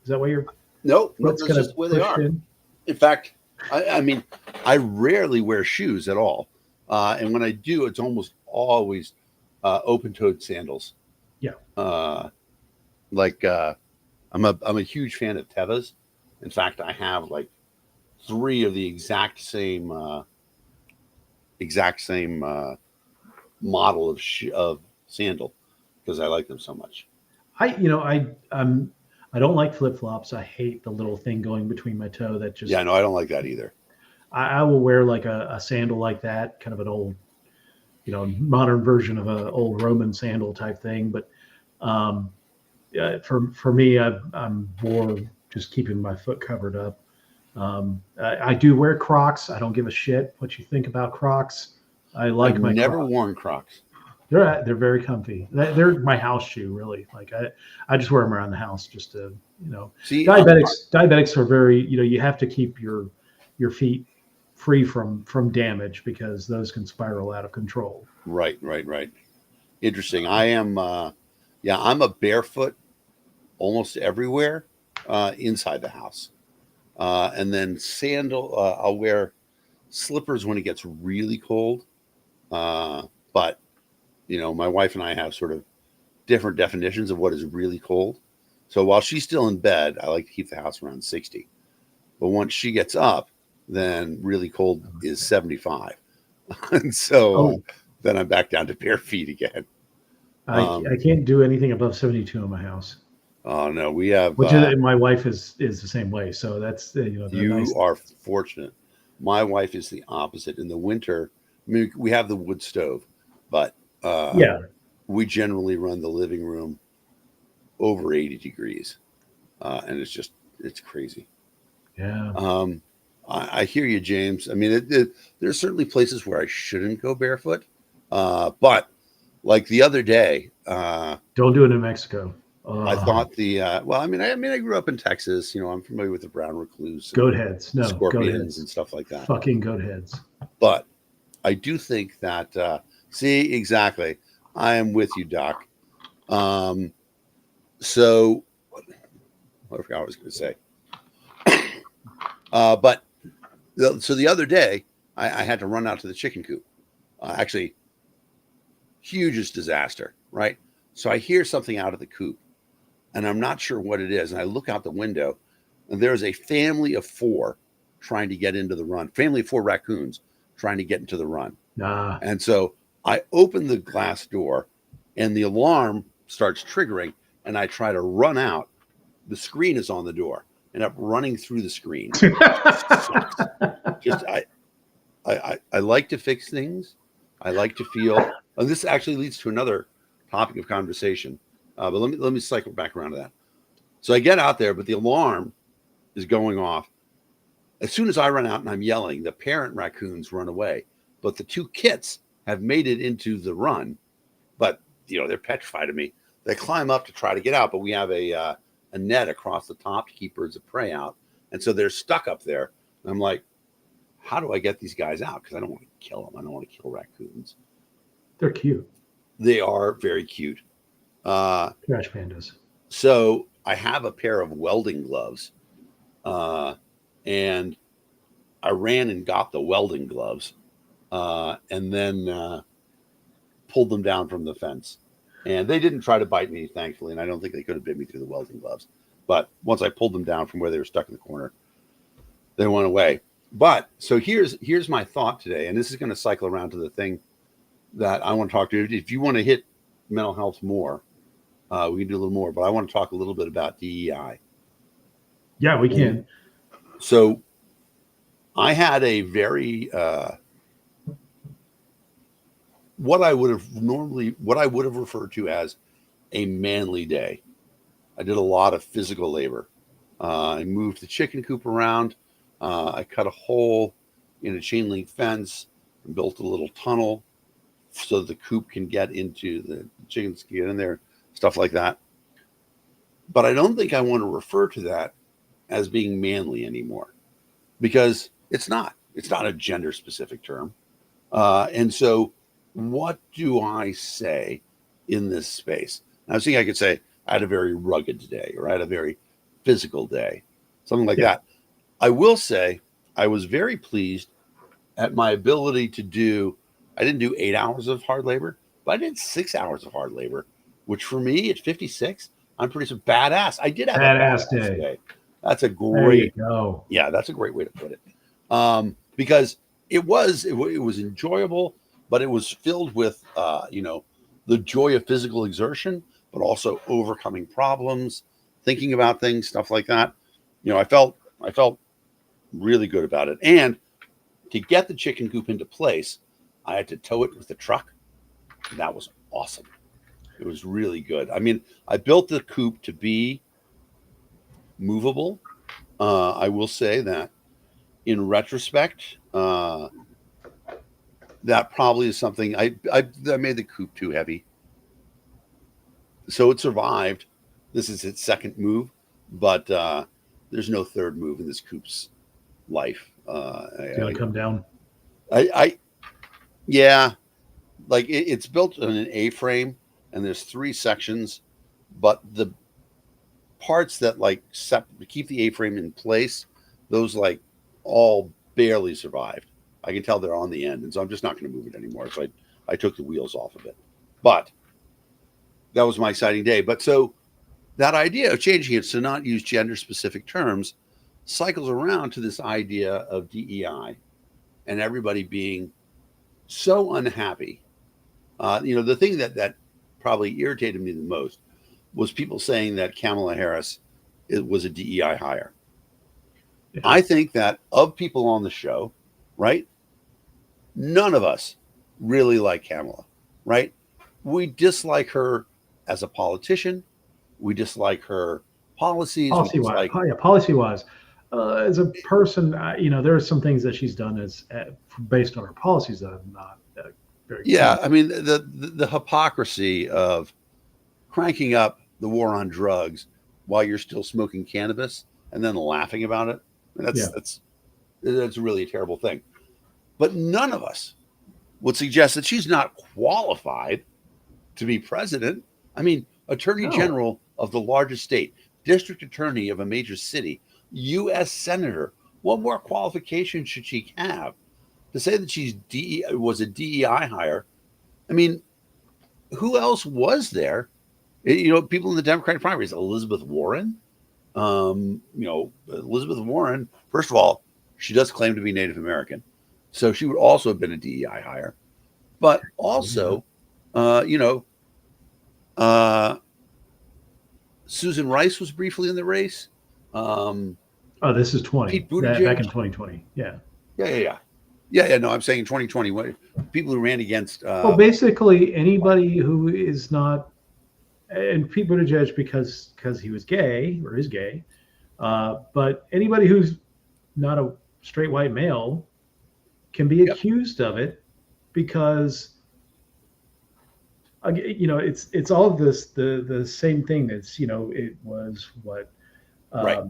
Is that why you're? No, that's just the way they are. In fact, I rarely wear shoes at all, and when I do, it's almost always open-toed sandals. Yeah. I'm a huge fan of Teva's. In fact, I have like 3 of the exact same model of sandal because I like them so much. I don't like flip-flops. I hate the little thing going between my toe that just. Yeah, no, I don't like that either. I will wear like a sandal like that, kind of an old, modern version of an old Roman sandal type thing. But for me, I'm more just keeping my foot covered up. I do wear Crocs. I don't give a shit what you think about Crocs. I've never worn Crocs. They're very comfy. They're my house shoe, really. Like I just wear them around the house just to, See, diabetics are very, you have to keep your feet free from damage because those can spiral out of control. Right. Interesting. I am, I'm a barefoot almost everywhere inside the house. And then I'll wear slippers when it gets really cold. But my wife and I have sort of different definitions of what is really cold. So while she's still in bed, I like to keep the house around 60. But once she gets up, then really cold is 75. And so then I'm back down to bare feet again. I can't do anything above 72 in my house. Oh no, we have. Which my wife is the same way. So that's you are fortunate. My wife is the opposite. In the winter, we have the wood stove, but we generally run the living room over 80 degrees, and it's crazy. Yeah. I hear you, James. There's certainly places where I shouldn't go barefoot, but like the other day, Don't do it in Mexico. I thought well, I mean, I grew up in Texas. I'm familiar with the brown recluse, goat heads. No, goat scorpions, heads. and stuff like that. Fucking goat heads. But I do think that see, exactly. I am with you, Doc. So I forgot what I was going to say. But so the other day, I had to run out to the chicken coop. Actually, hugest disaster, right? So I hear something out of the coop, and I'm not sure what it is. And I look out the window, and there's a family of 4 trying to get into the run. Family of 4 raccoons trying to get into the run. Nah. And so I open the glass door, and the alarm starts triggering, and I try to run out. The screen is on the door. End up running through the screen. Just I like to fix things. I like to feel, and this actually leads to another topic of conversation. But let me cycle back around to that. So I get out there, but the alarm is going off. As soon as I run out and I'm yelling, the parent raccoons run away. But the 2 kits have made it into the run, but they're petrified of me. They climb up to try to get out, but we have a net across the top to keep birds of prey out, and so they're stuck up there. And I'm like, how do I get these guys out? Because I don't want to kill them. I don't want to kill raccoons. They're cute. They are very cute. Trash pandas. So I have a pair of welding gloves, and I ran and got the welding gloves, and then pulled them down from the fence. And they didn't try to bite me, thankfully, and I don't think they could have bit me through the welding gloves. But once I pulled them down from where they were stuck in the corner, they went away. But so here's my thought today, and this is going to cycle around to the thing that I want to talk to. If you want to hit mental health more, we can do a little more. But I want to talk a little bit about DEI. Yeah, we can. So I had a very what I would have referred to as a manly day. I did a lot of physical labor. I moved the chicken coop around. I cut a hole in a chain link fence and built a little tunnel so the coop can get into the chickens can get in there, stuff like that. But I don't think I want to refer to that as being manly anymore, because it's not a gender specific term. And so what do I say in this space? I was thinking I could say I had a very rugged day, or I had a very physical day, something like that. I will say I was very pleased at my ability to do, I didn't do 8 hours of hard labor, but I did 6 hours of hard labor, which for me at 56, I'm pretty so badass. I did have a badass day. That's a great, that's a great way to put it. Because it was enjoyable, but it was filled with, the joy of physical exertion, but also overcoming problems, thinking about things, stuff like that. I felt really good about it. And to get the chicken coop into place, I had to tow it with the truck. And that was awesome. It was really good. I mean, I built the coop to be movable. I will say that in retrospect, that probably is something I made the coop too heavy. So it survived. This is its second move, but there's no third move in this coop's life. It's gonna come down. Like it's built in an A-frame, and there's 3 sections, but the parts that keep the A-frame in place, those all barely survived. I can tell they're on the end, and so I'm just not going to move it anymore. So I took the wheels off of it. But that was my exciting day. But so that idea of changing it to not use gender-specific terms cycles around to this idea of DEI and everybody being so unhappy. The thing that probably irritated me the most was people saying that Kamala Harris was a DEI hire. Yeah. I think that of people on the show, right, none of us really like Kamala, right? We dislike her as a politician. We dislike her policies. Policy-wise. As a person, there are some things that she's done based on her policies that I'm not very Yeah, clear. I mean the hypocrisy of cranking up the war on drugs while you're still smoking cannabis and then laughing about it. Yeah. That's really a terrible thing. But none of us would suggest that she's not qualified to be president. I mean, attorney No. general of the largest state, district attorney of a major city, U.S. senator. What more qualifications should she have? To say that was a DEI hire, I mean, who else was there? People in the Democratic primaries, Elizabeth Warren. Elizabeth Warren, first of all, she does claim to be Native American. So she would also have been a DEI hire. But also, uh, you know, uh, Susan Rice was briefly in the race. Um, Oh, this is 20. Pete That back in Buttigieg. 2020. Yeah. Yeah. No, I'm saying in 2020, people who ran against. Well, basically anybody who is not, and Pete Buttigieg because he was gay or is gay, but anybody who's not a straight white male can be Yep. accused of it because it's all of this the same thing. That's it was what Right.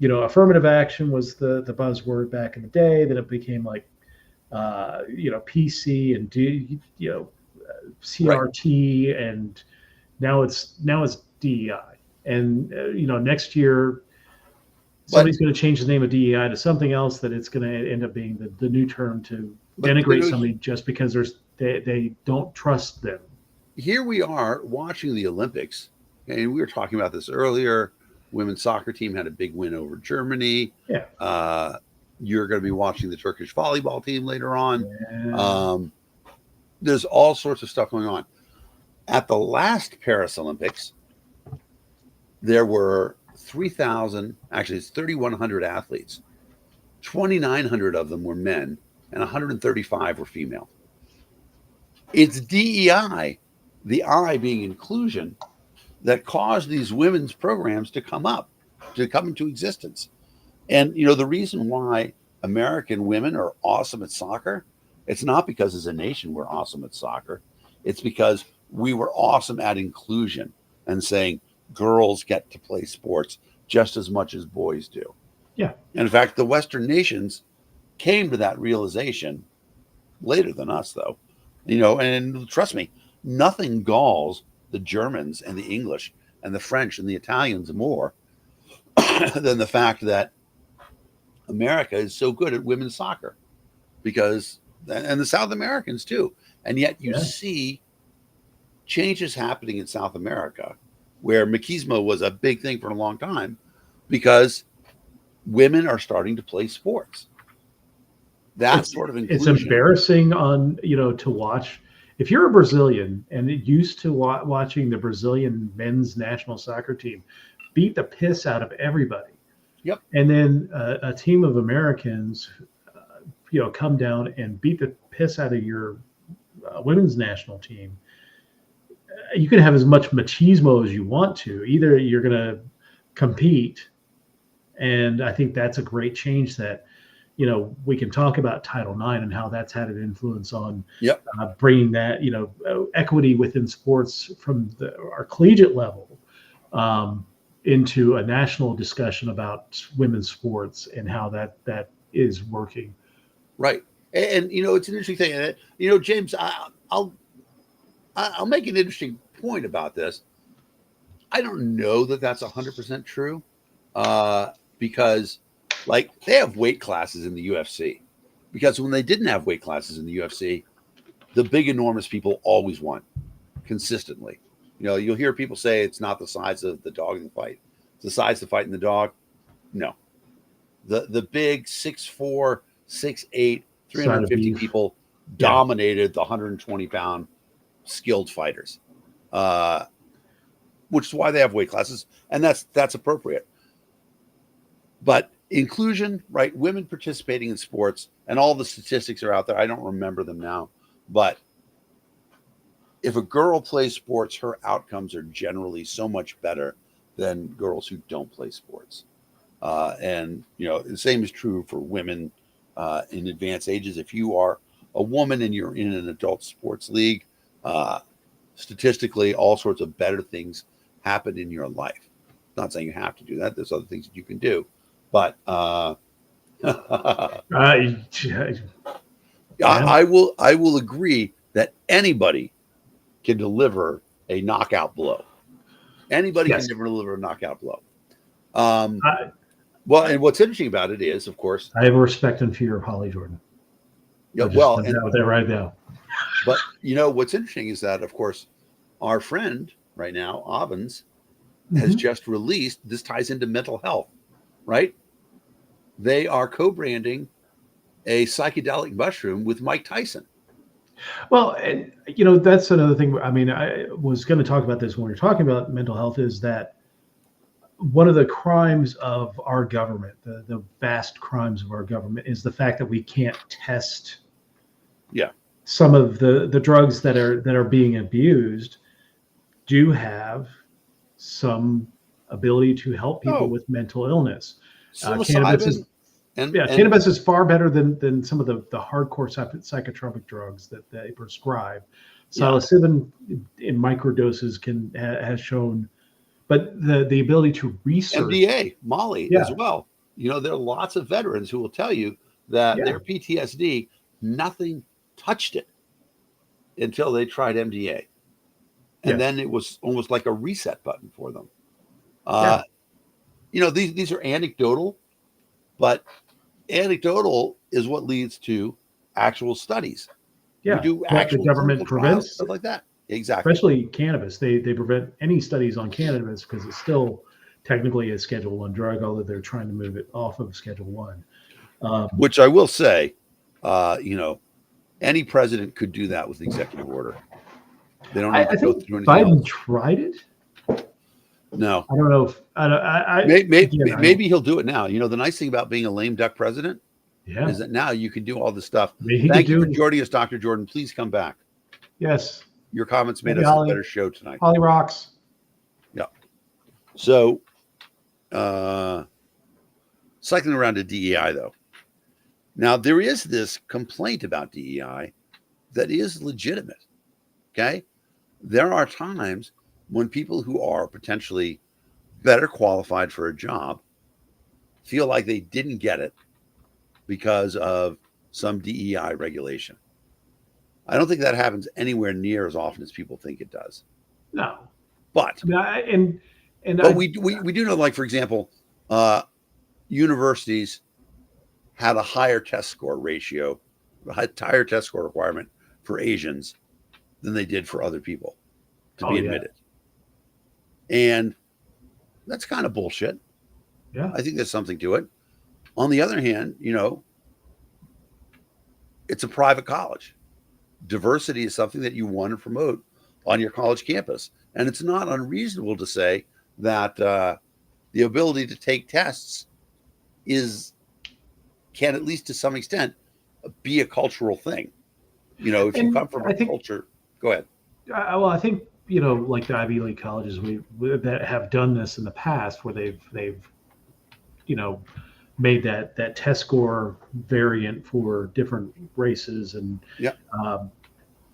affirmative action was the buzzword back in the day. Then it became like PC and Right. CRT, and now it's DEI. And next year somebody's going to change the name of DEI to something else that it's going to end up being the new term to denigrate somebody just because they don't trust them. Here we are watching the Olympics, and we were talking about this earlier. Women's soccer team had a big win over Germany. Yeah. You're going to be watching the Turkish volleyball team later on. Yeah. There's all sorts of stuff going on. At the last Paris Olympics, there were 3,100 athletes. 2,900 of them were men, and 135 were female. It's DEI, the I being inclusion, that caused these women's programs to come into existence. And the reason why American women are awesome at soccer, it's not because as a nation we're awesome at soccer. It's because we were awesome at inclusion and saying girls get to play sports just as much as boys do. Yeah. And in fact, the Western nations came to that realization later than us, though. And trust me, nothing galls the Germans and the English and the French and the Italians more than the fact that America is so good at women's soccer, and the South Americans too. And yet you see changes happening in South America where machismo was a big thing for a long time because women are starting to play sports. That's sort of inclusion. It's embarrassing to watch. If you're a Brazilian and used to watching the Brazilian men's national soccer team beat the piss out of everybody. Yep. And then a team of Americans, come down and beat the piss out of your women's national team. You can have as much machismo as you want to. Either you're going to compete, and I think that's a great change that, we can talk about Title IX and how that's had an influence on bringing that, equity within sports from our collegiate level into a national discussion about women's sports and how that is working. Right. And it's an interesting thing. James, I'll make an interesting point about this. I don't know that that's 100% true because they have weight classes in the UFC. Because when they didn't have weight classes in the UFC, the big, enormous people always won consistently. You'll hear people say it's not the size of the dog in the fight. It's the size of the fight in the dog. No. The big 6'4", 6'8", 350 people dominated the 120-pound skilled fighters, which is why they have weight classes, and that's appropriate. But inclusion, right? Women participating in sports, and all the statistics are out there. I don't remember them now, but if a girl plays sports, her outcomes are generally so much better than girls who don't play sports. And the same is true for women in advanced ages. If you are a woman and you're in an adult sports league, statistically, all sorts of better things happen in your life. Not saying you have to do that. There's other things that you can do, but I will agree that anybody can deliver a knockout blow. Anybody can deliver a knockout blow. Well, and what's interesting about it is, of course, I have a respect and fear of Holly Jordan. Yeah, well, and there right now. But what's interesting is that, of course, our friend right now, Ovens, has just released. This ties into mental health, right? They are co-branding a psychedelic mushroom with Mike Tyson. Well, and, that's another thing. I mean, I was going to talk about this when we were talking about mental health, is that one of the crimes of our government, the vast crimes of our government, is the fact that we can't test some of the drugs that are being abused do have some ability to help people with mental illness. Cannabis is cannabis is far better than some of the hardcore psychotropic drugs that they prescribe. Psilocybin in microdoses has shown, but the ability to research MDA, Molly as well. There are lots of veterans who will tell you that their PTSD, nothing touched it until they tried MDA. And then it was almost like a reset button for them. These are anecdotal, but anecdotal is what leads to actual studies. We do actual the government prevents stuff like that. Exactly. Especially cannabis. They prevent any studies on cannabis because it's still technically a Schedule 1 drug, although they're trying to move it off of Schedule 1. Which I will say, any president could do that with executive order. They don't need to go through anything Biden else. tried it. No, I don't know if maybe he'll do it now. The nice thing about being a lame duck president is that now you can do all this stuff. Thank you for joining us, Dr. Jordan. Please come back. Yes. Your comments made us a better show tonight. Holly rocks. Yeah. So, cycling around to DEI, though. Now, there is this complaint about DEI that is legitimate. Okay? There are times when people who are potentially better qualified for a job feel like they didn't get it because of some DEI regulation. I don't think that happens anywhere near as often as people think it does. No. But we do know, like, for example, universities had a higher test score ratio, a higher test score requirement for Asians than they did for other people to be admitted. And that's kind of bullshit. Yeah. I think there's something to it. On the other hand, it's a private college. Diversity is something that you want to promote on your college campus. And it's not unreasonable to say that the ability to take tests can, at least to some extent, be a cultural thing. If you come from a culture, go ahead. Well, I think, like the Ivy League colleges that have done this in the past, where they've made that test score variant for different races, and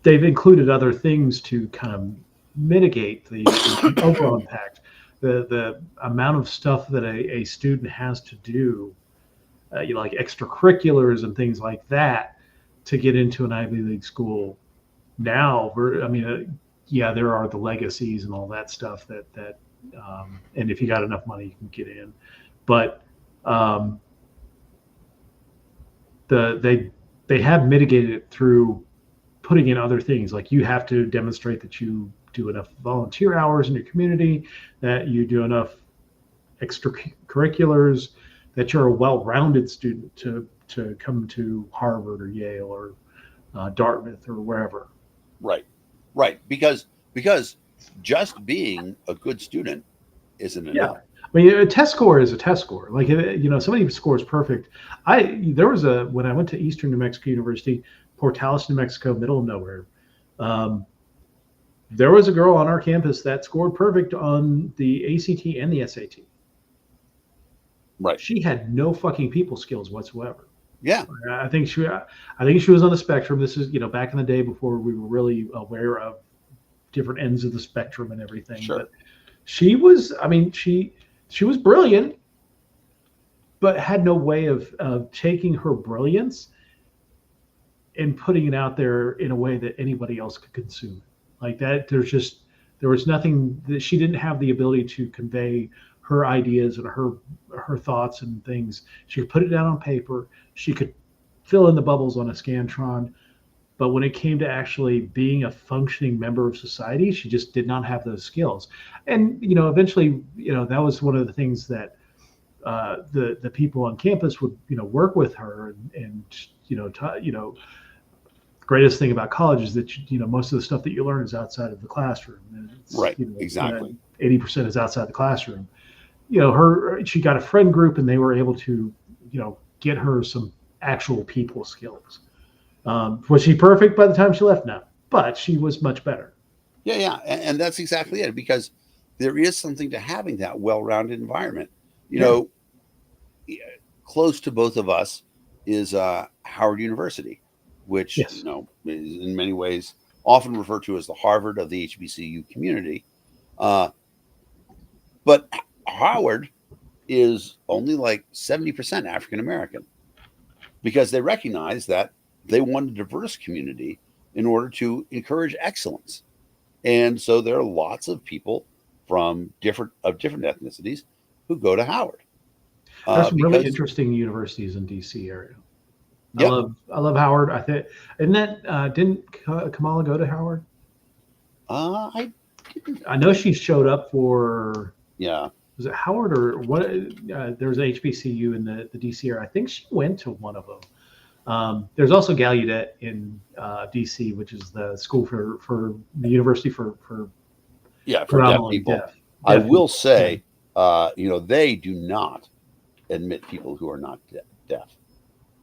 they've included other things to kind of mitigate the overall impact. The amount of stuff that a student has to do, like extracurriculars and things like that, to get into an Ivy League school. Now, there are the legacies and all that stuff that and if you got enough money, you can get in. But they have mitigated it through putting in other things, like you have to demonstrate that you do enough volunteer hours in your community, that you do enough extracurriculars, that you're a well-rounded student to come to Harvard or Yale or Dartmouth or wherever. Right. Because just being a good student isn't enough. A test score is a test score. Like, somebody scores perfect. When I went to Eastern New Mexico University, Portales, New Mexico, middle of nowhere, there was a girl on our campus that scored perfect on the ACT and the SAT. Right. She had no fucking people skills whatsoever. Yeah. I think she was on the spectrum. This is, back in the day before we were really aware of different ends of the spectrum and everything. Sure. But she was, she was brilliant, but had no way of taking her brilliance and putting it out there in a way that anybody else could consume. Like that, there was nothing that she didn't have the ability to convey her ideas and her thoughts and things. She could put it down on paper. She could fill in the bubbles on a Scantron. But when it came to actually being a functioning member of society, she just did not have those skills. And, eventually, that was one of the things that the people on campus would, work with her and greatest thing about college is that most of the stuff that you learn is outside of the classroom. And Right. Exactly. 80% is outside the classroom. She got a friend group, and they were able to, get her some actual people skills. Was she perfect by the time she left? No, but she was much better. Yeah. And that's exactly it, because there is something to having that well-rounded environment. Close to both of us is Howard University, which Yes. is in many ways often referred to as the Harvard of the HBCU community. But Howard is only like 70% African American, because they recognize that they want a diverse community in order to encourage excellence. And so there are lots of people from different ethnicities who go to Howard. There's some really interesting universities in DC area. Yep. I love Howard. I think, didn't Kamala go to Howard? I know she showed up for. Yeah. Was it Howard or what? There's an HBCU in the DC area. I think she went to one of them. There's also Gallaudet in DC, which is the school for the university for deaf people. I will say, they do not admit people who are not deaf.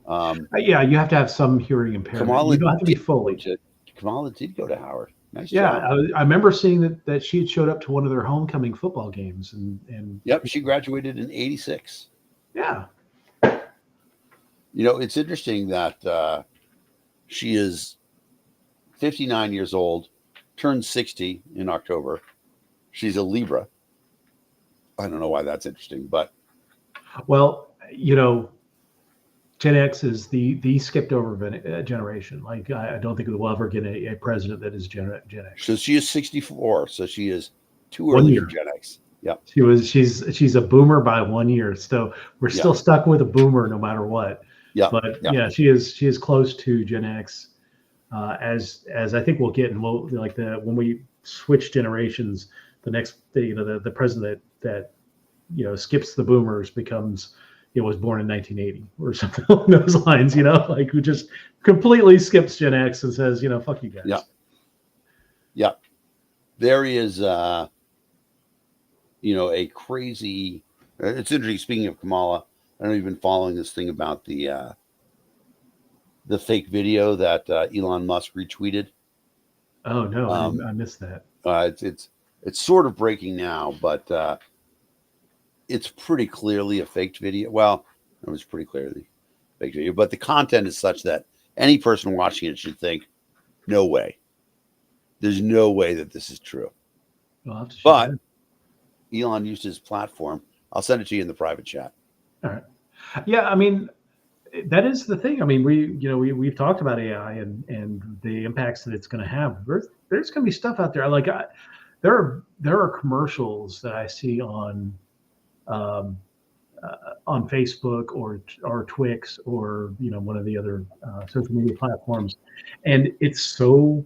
You have to have some hearing impairment. You don't have to be fully. Kamala did go to Howard. Nice Yeah, job. I remember seeing that she had showed up to one of their homecoming football games, and Yep, she graduated in '86. Yeah. It's interesting that she is 59 years old, turned 60 in October. She's a Libra. I don't know why that's interesting, but well, Gen X is the skipped over generation. Like I don't think we'll ever get a president that is Gen X. So she is 64. So she is too early for Gen X. Yep. She's a boomer by 1 year. So we're still stuck with a boomer no matter what. Yeah. But she is close to Gen X, as I think we'll get, and when we switch generations, the next the president that skips the boomers becomes was born in 1980 or something along those lines, who just completely skips Gen X and says, fuck you guys. Yeah. Yeah. There is, a crazy, it's interesting. Speaking of Kamala, I know you've been following this thing about the fake video that Elon Musk retweeted. Oh no, I missed that. It's sort of breaking now, but it's pretty clearly a faked video. Well, it was pretty clearly a faked video, but the content is such that any person watching it should think, no way. There's no way that this is true. But Elon used his platform. I'll send it to you in the private chat. All right. Yeah, that is the thing. We've talked about AI and the impacts that it's going to have. There's going to be stuff out there. There are commercials that I see on Facebook or Twix or one of the other social media platforms, and it's so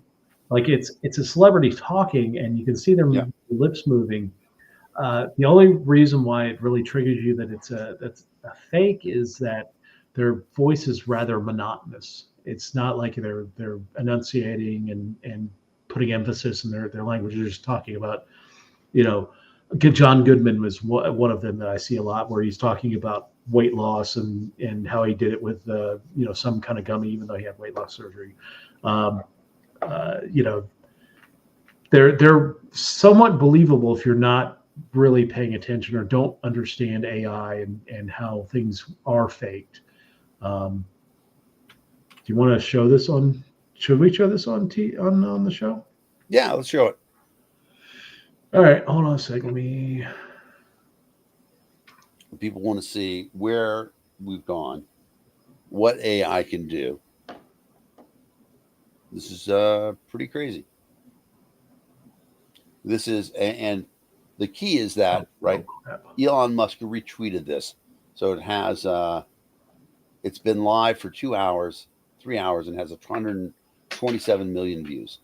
it's a celebrity talking, and you can see their lips moving. The only reason why it really triggers you that that's a fake is that their voice is rather monotonous. It's not like they're enunciating and putting emphasis in their language. They're just talking about, John Goodman was one of them that I see a lot, where he's talking about weight loss and how he did it with some kind of gummy, even though he had weight loss surgery. They're somewhat believable if you're not really paying attention or don't understand AI and how things are faked. Do you want to show this on? Should we show this on on the show? Yeah, let's show it. All right, hold on a second. Let me. People want to see where we've gone, what AI can do. This is pretty crazy. This is, and the key is that, right? Elon Musk retweeted this. So it has, it's been live for 2 hours, 3 hours, and has 127 million views.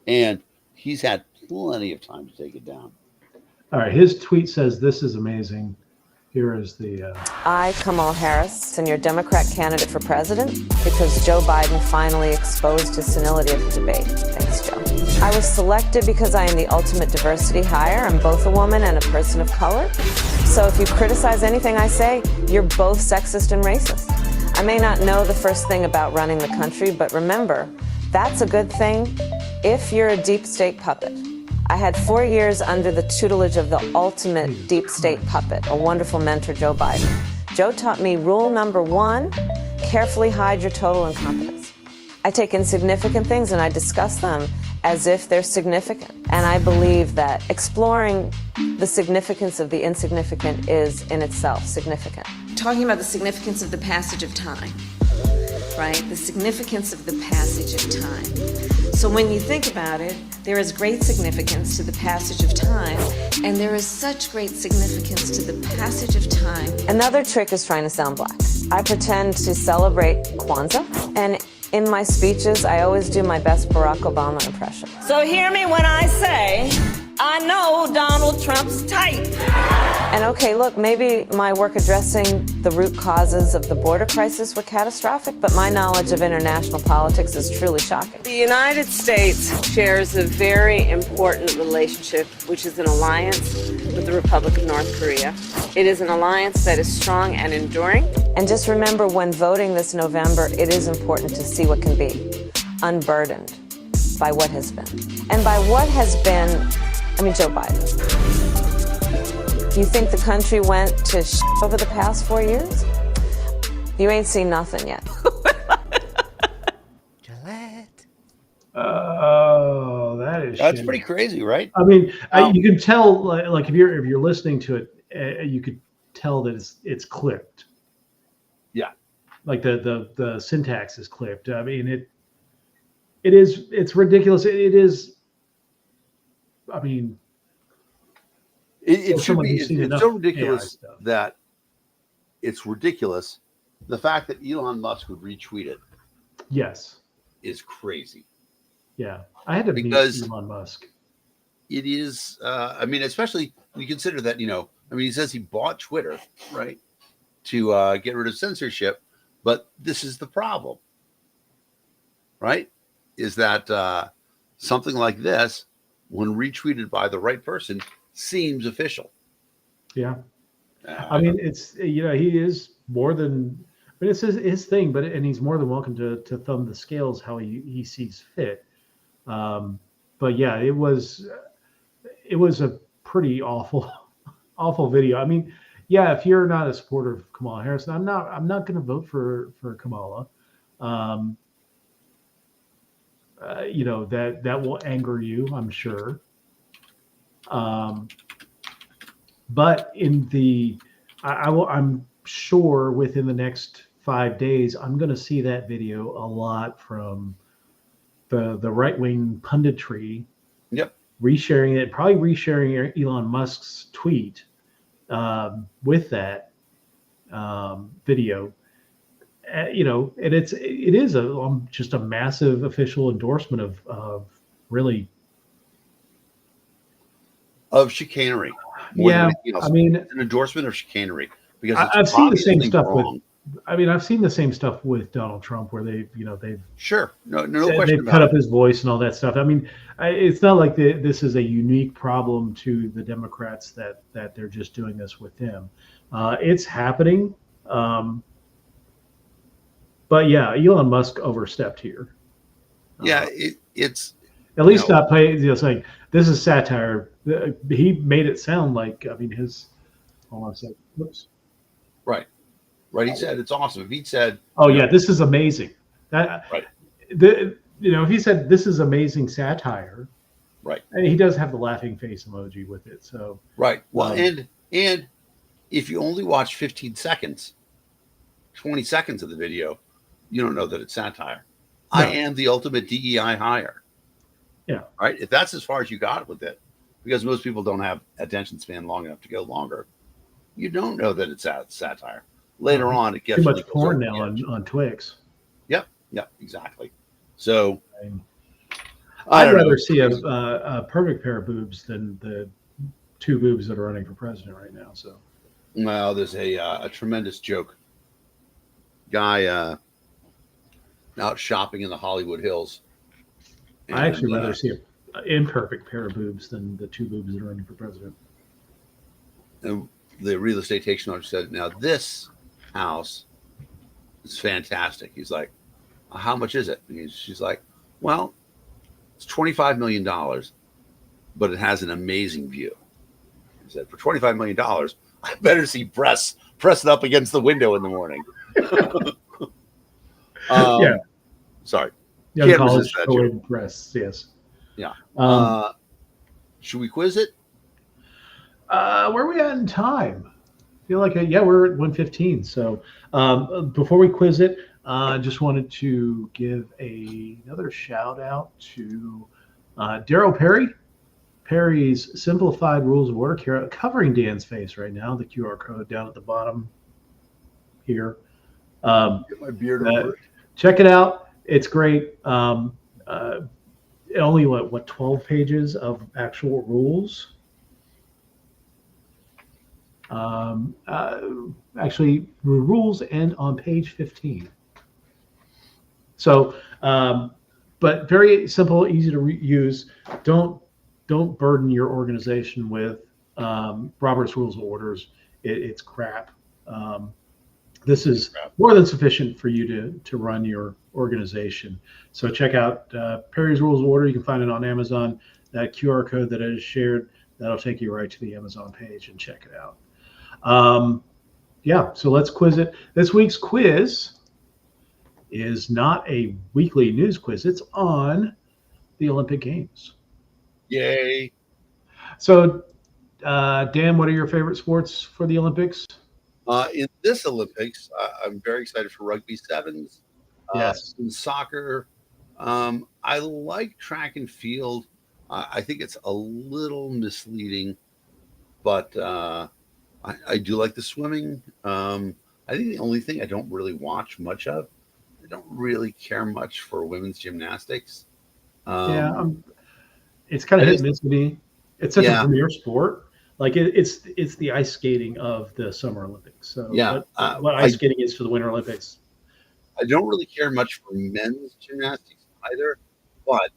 And he's had plenty of time to take it down. All right, his tweet says, "This is amazing." Here is the. I, Kamala Harris, am your Democrat candidate for president because Joe Biden finally exposed his senility at the debate. Thanks, Joe. I was selected because I am the ultimate diversity hire. I'm both a woman and a person of color. So if you criticize anything I say, you're both sexist and racist. I may not know the first thing about running the country, but remember, that's a good thing if you're a deep state puppet. I had 4 years under the tutelage of the ultimate deep state puppet, a wonderful mentor, Joe Biden. Joe taught me rule number 1, carefully hide your total incompetence. I take insignificant things and I discuss them as if they're significant. And I believe that exploring the significance of the insignificant is in itself significant. Talking about the significance of the passage of time, right? The significance of the passage of time. So when you think about it, there is great significance to the passage of time, and there is such great significance to the passage of time. Another trick is trying to sound black. I pretend to celebrate Kwanzaa, and in my speeches, I always do my best Barack Obama impression. So hear me when I say, I know Donald Trump's type. And okay, look, maybe my work addressing the root causes of the border crisis were catastrophic, but my knowledge of international politics is truly shocking. The United States shares a very important relationship, which is an alliance with the Republic of North Korea. It is an alliance that is strong and enduring. And just remember, when voting this November, it is important to see what can be, unburdened by what has been. And by what has been, I mean Joe Biden. You think the country went to shit over the past 4 years? You ain't seen nothing yet. Oh, that's shitty. Pretty crazy, right? I mean, you can tell, like if you're listening to it, you could tell that it's clipped. Yeah, like the syntax is clipped. I mean, it's ridiculous. It is. I mean. It should be. It's so ridiculous that it's ridiculous. The fact that Elon Musk would retweet it, yes, is crazy. Yeah, I had to meet Elon Musk. It is. I mean, especially when you consider that. I mean, he says he bought Twitter, right, to get rid of censorship. But this is the problem, right? Is that something like this, when retweeted by the right person, seems official. Yeah. I mean, it's, he is more than, I mean, it's his thing, and he's more than welcome to thumb the scales how he sees fit. But yeah, it was a pretty awful video. I mean, yeah, if you're not a supporter of Kamala Harris, I'm not going to vote for Kamala. That will anger you, I'm sure. But I'm sure within the next 5 days, I'm going to see that video a lot from the right-wing punditry. Yep. Probably resharing Elon Musk's tweet with that video. And it is just a massive official endorsement of really. Of chicanery. Yeah, I mean, it's an endorsement of chicanery because I've seen the same stuff I've seen the same stuff with Donald Trump where they've sure no question they've cut up his voice and all that stuff. I mean, it's not like this is a unique problem to the Democrats that they're just doing this with him. It's happening, but yeah, Elon Musk overstepped here. Yeah, it's at least not saying this is satire. He made it sound like, I mean, hold on a second. Whoops. Right. right? He said it's awesome. If he'd said, "Oh yeah, this is amazing," that right, if he said this is amazing satire, right, and he does have the laughing face emoji with it, so right. Well, and if you only watch 15 seconds, 20 seconds of the video, you don't know that it's satire. No. I am the ultimate DEI hire. Yeah. Right. If that's as far as you got with it, because most people don't have attention span long enough to go longer, you don't know that it's satire. Later on, it gets too much porn now on Twix. Yep. Yep. Exactly. So I'd rather see a perfect pair of boobs than the two boobs that are running for president right now. So, well, there's a tremendous joke. Guy out shopping in the Hollywood Hills. And, I actually rather see an imperfect pair of boobs than the two boobs that are running for president. And the real estate agent said, "Now this house is fantastic." He's like, "How much is it?" And she's like, "Well, it's $25 million, but it has an amazing view." He said, "For $25 million, I better see breasts pressed up against the window in the morning." Yeah. Sorry. Young college breasts, yes. Yeah. Should we quiz it? Where are we at in time? I feel like we're at 1:15. So before we quiz it, I just wanted to give another shout out to Daryl Perry. Perry's Simplified Rules of Order, covering Dan's face right now, the QR code down at the bottom here. Get my beard over. Check it out. It's great. Only what 12 pages of actual rules. Actually, the rules end on page 15. So, but very simple, easy to use. Don't burden your organization with Robert's Rules of Orders. It's crap. This is more than sufficient for you to run your organization. So check out Perry's Rules of Order. You can find it on Amazon. That QR code that I just shared, that'll take you right to the Amazon page, and check it out. So let's quiz it. This week's quiz is not a weekly news quiz. It's on the Olympic Games. Yay. So, Dan, what are your favorite sports for the Olympics? In this Olympics, I'm very excited for rugby sevens. Yes. In soccer, I like track and field. I think it's a little misleading, but I do like the swimming. I think the only thing I don't really watch much of, I don't really care much for women's gymnastics. It's kind of hit and miss to me. It's such a premier sport. Like it's the ice skating of the Summer Olympics. So what ice skating is for the Winter Olympics. I don't really care much for men's gymnastics either, but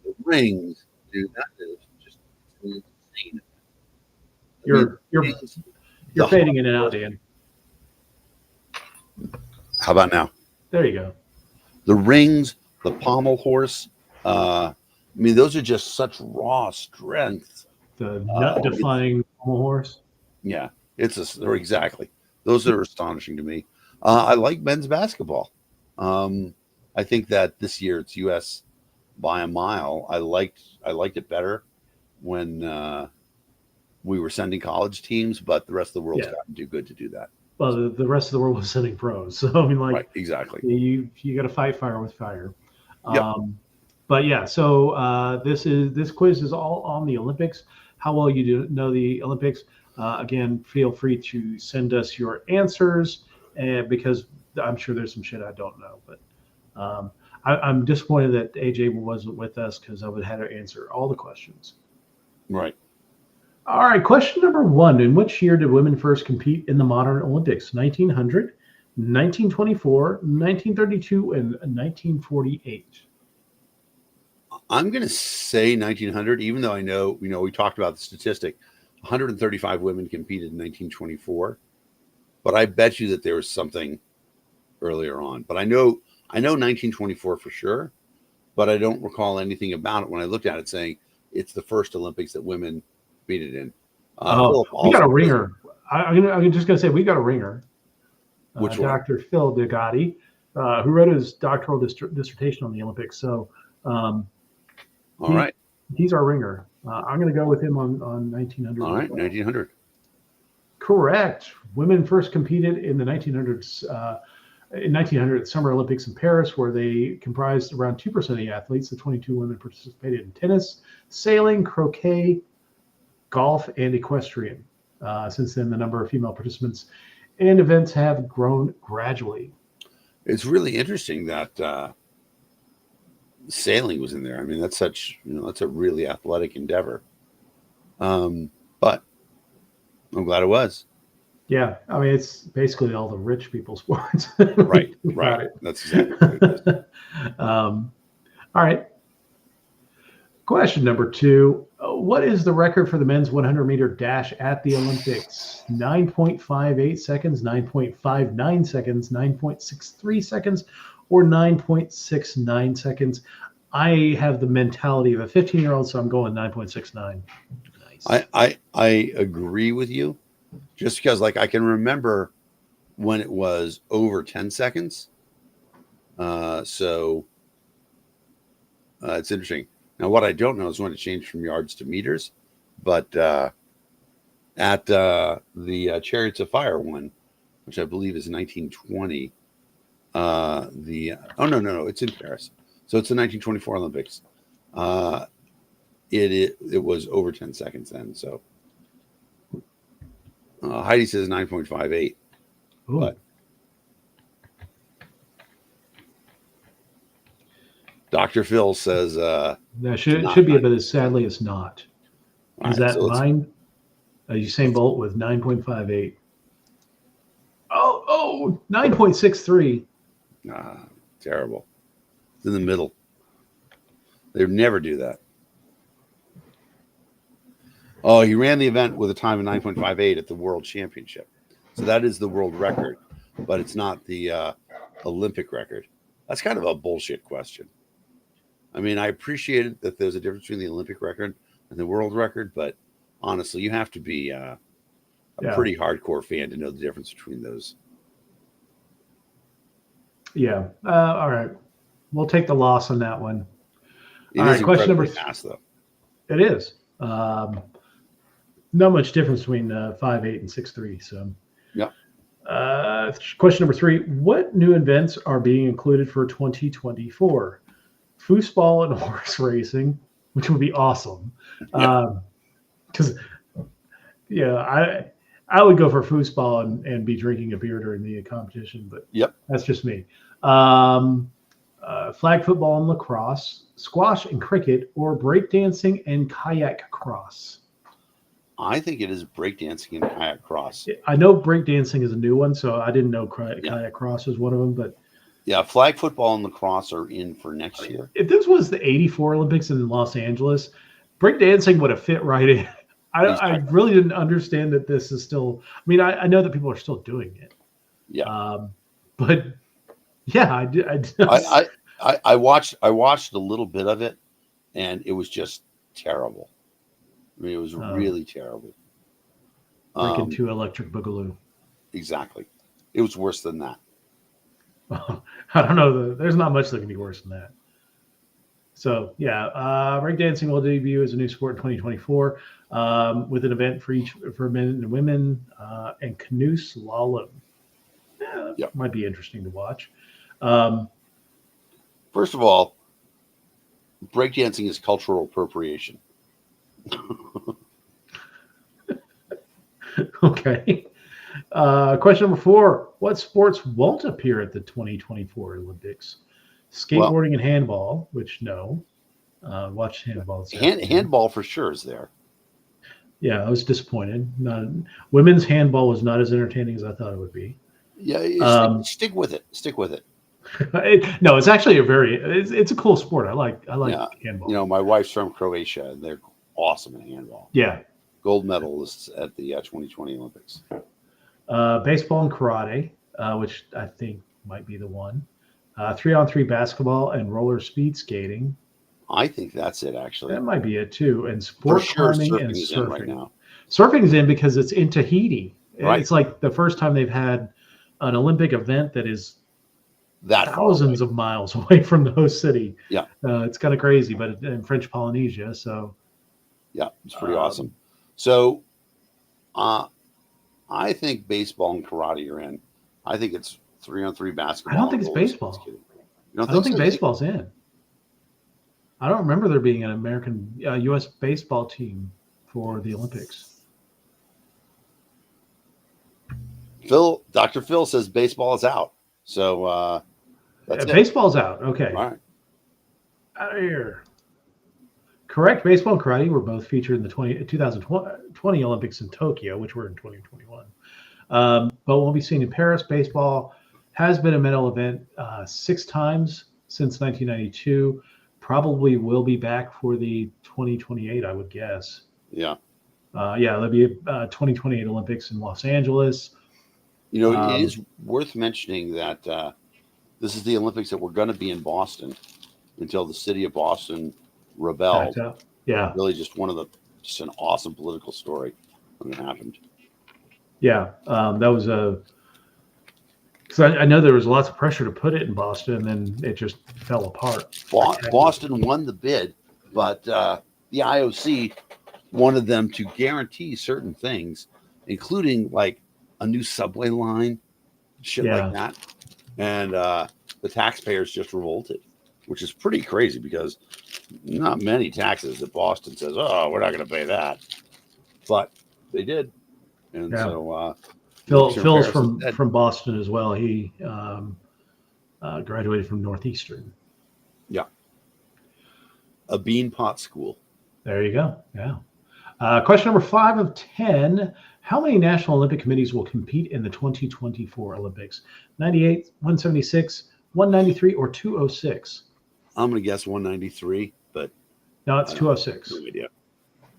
the rings, dude, that is just insane. You're fading in and out, Dan. How about now? There you go. The rings, the pommel horse. Those are just such raw strength. The nut-defying pommel horse. Yeah, exactly. Those are astonishing to me. I like men's basketball. I think that this year it's U.S. by a mile. I liked it better when we were sending college teams, but the rest of the world's gotten too good to do that. Well, the rest of the world was sending pros, so right, exactly. You got to fight fire with fire. Yep. But yeah, so this quiz is all on the Olympics. How well you do know the Olympics? Again, feel free to send us your answers, because I'm sure there's some shit I don't know. But I'm disappointed that AJ wasn't with us, because I would have had to answer all the questions. Right. All right, question number 1. In which year did women first compete in the modern Olympics? 1900, 1924, 1932, and 1948. I'm going to say 1900, even though I know, we talked about the statistic. 135 women competed in 1924, but I bet you that there was something earlier on. But I know 1924 for sure, but I don't recall anything about it when I looked at it saying it's the first Olympics that women competed in. We got a ringer. I'm just going to say we got a ringer. Which one? Dr. Phil Degatti, who wrote his doctoral dissertation on the Olympics. So All right. he's our ringer. I'm going to go with him on 1900. All right, 1900. Correct. Women first competed in the 1900s. In 1900 Summer Olympics in Paris, where they comprised around 2% of the athletes. The 22 women participated in tennis, sailing, croquet, golf, and equestrian. Since then, the number of female participants and events have grown gradually. It's really interesting that sailing was in there. I mean, that's a really athletic endeavor. But I'm glad it was. Yeah, I mean, it's basically all the rich people sports. Right. That's exactly what it is. All right. Question number 2. What is the record for the men's 100-meter dash at the Olympics? 9.58 seconds, 9.59 seconds, 9.63 seconds, or 9.69 seconds? I have the mentality of a 15-year-old, so I'm going 9.69. Nice. I agree with you, just because like I can remember when it was over 10 seconds. So it's interesting. Now, what I don't know is when it changed from yards to meters, but at the Chariots of Fire one, which I believe is 1920, no, it's in Paris. So it's the 1924 Olympics. It was over 10 seconds then. So Heidi says 9.58. But Dr. Phil says that should be, but sadly it's not. Is that mine? Usain Bolt with 9.58. Oh, 9.63. Terrible. It's in the middle. They would never do that. Oh, he ran the event with a time of 9.58 at the World Championship. So that is the world record, but it's not the Olympic record. That's kind of a bullshit question. I mean, I appreciate that there's a difference between the Olympic record and the world record, but honestly, you have to be a pretty hardcore fan to know the difference between those. Yeah. All right. We'll take the loss on that one. It All is right. Question number fast, though. It is. Not much difference between 5'8" and 6'3". So. Yeah. Question number 3. What new events are being included for 2024? Foosball and horse racing, which would be awesome. Because, I would go for foosball and be drinking a beer during the competition, but that's just me. Flag football and lacrosse, squash and cricket, or breakdancing and kayak cross. I think it is breakdancing and kayak cross. I know breakdancing is a new one, so I didn't know kayak cross was one of them, but yeah, flag football and lacrosse are in for next year. If this was the '84 Olympics in Los Angeles, breakdancing would have fit right in. I really didn't understand that this is still. I mean, I know that people are still doing it. Yeah. But yeah, I did. I watched a little bit of it, and it was just terrible. I mean, it was really terrible. Breaking to Electric Boogaloo. Exactly. It was worse than that. I don't know. There's not much that can be worse than that. So, breakdancing will debut as a new sport in 2024 with an event for men and women and canoe slalom. Might be interesting to watch. First of all, breakdancing is cultural appropriation. Okay. Question number 4. What sports won't appear at the 2024 Olympics? Skateboarding and handball, which no. Watch handball. Handball for sure is there. Yeah, I was disappointed. Women's handball was not as entertaining as I thought it would be. Yeah, stick with it. Stick with it. No, it's actually it's a cool sport. I like handball. You know, my wife's from Croatia, and they're awesome in handball. Yeah. Gold medalists at the 2020 Olympics. Baseball and karate, which I think might be the one. 3-on-3 basketball and roller speed skating. I think that's it, actually. That might be it, too. And sport climbing and surfing is in right now. Surfing's in because it's in Tahiti. Right. It's like the first time they've had an Olympic event that is that far thousands of miles away from the host city. Yeah. It's kind of crazy, but in French Polynesia. So, yeah, it's pretty awesome. So, I think baseball and karate are in. I think it's 3-on-3 basketball. I don't think it's baseball. You don't I don't think so? baseball's in. I don't remember there being an American U.S. baseball team for the Olympics. Dr. Phil says baseball is out. So that's it. Baseball's out. Okay. All right. Out of here. Correct. Baseball and karate were both featured in the 2020 Olympics in Tokyo, which were in 2021. But won't be seen in Paris. Baseball has been a medal event 6 times since 1992. Probably will be back for the 2028, I would guess. Yeah. There'll be 2028 Olympics in Los Angeles. You know, it is worth mentioning that this is the Olympics that were going to be in Boston until the city of Boston rebelled. Yeah. Really just an awesome political story when it happened. Yeah. That was because I know there was lots of pressure to put it in Boston, and then it just fell apart. Boston won the bid, but the IOC wanted them to guarantee certain things, including like a new subway line, shit like that. And the taxpayers just revolted, which is pretty crazy because not many taxes that Boston says, oh, we're not going to pay that. But they did. And so Phil's from Boston as well. He graduated from Northeastern. Yeah. A beanpot school. There you go. Yeah. Question number 5 of 10. How many National Olympic Committees will compete in the 2024 Olympics? 98, 176, 193, or 206? I'm going to guess 193, but... No, it's 206. No idea.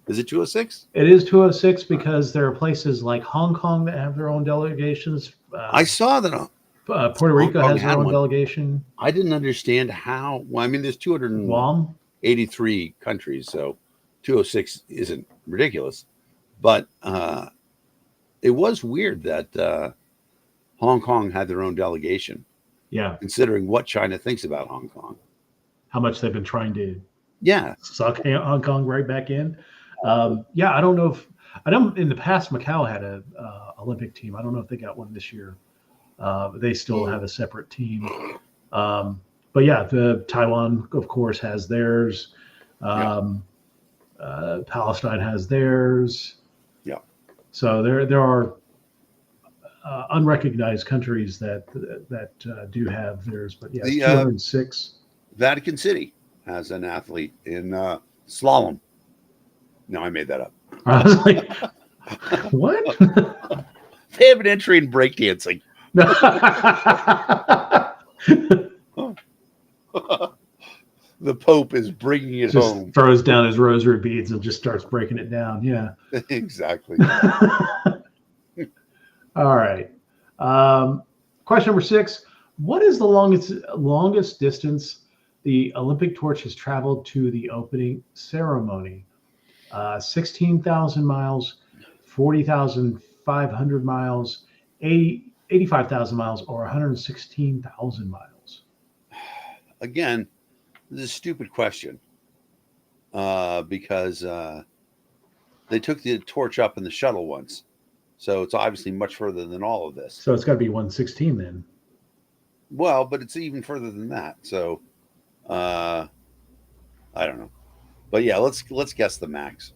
Is it 206? It is 206 because there are places like Hong Kong that have their own delegations. I saw that. Puerto Rico has their own delegation. I didn't understand how. Well, I mean, there's 283 countries, so 206 isn't ridiculous. But it was weird that Hong Kong had their own delegation. Yeah. Considering what China thinks about Hong Kong. How much they've been trying to suck Hong Kong right back in. I don't know in the past Macau had a Olympic team. I don't know if they got one this year. They still have a separate team. The Taiwan, of course, has theirs. Palestine has theirs. Yeah. So there are unrecognized countries that do have theirs. But yeah, 206. Vatican City has an athlete in slalom. No, I made that up. I was like, what? They have an entry in breakdancing. The Pope is bringing it just home. Throws down his rosary beads and just starts breaking it down. Yeah. Exactly. All right. Question number 6. What is the longest distance the Olympic torch has traveled to the opening ceremony? 16,000 miles, 40,500 miles, 85,000 miles, or 116,000 miles? Again, this is a stupid question because they took the torch up in the shuttle once. So it's obviously much further than all of this. So it's got to be 116 then. Well, but it's even further than that. So I don't know. But yeah, let's guess the max.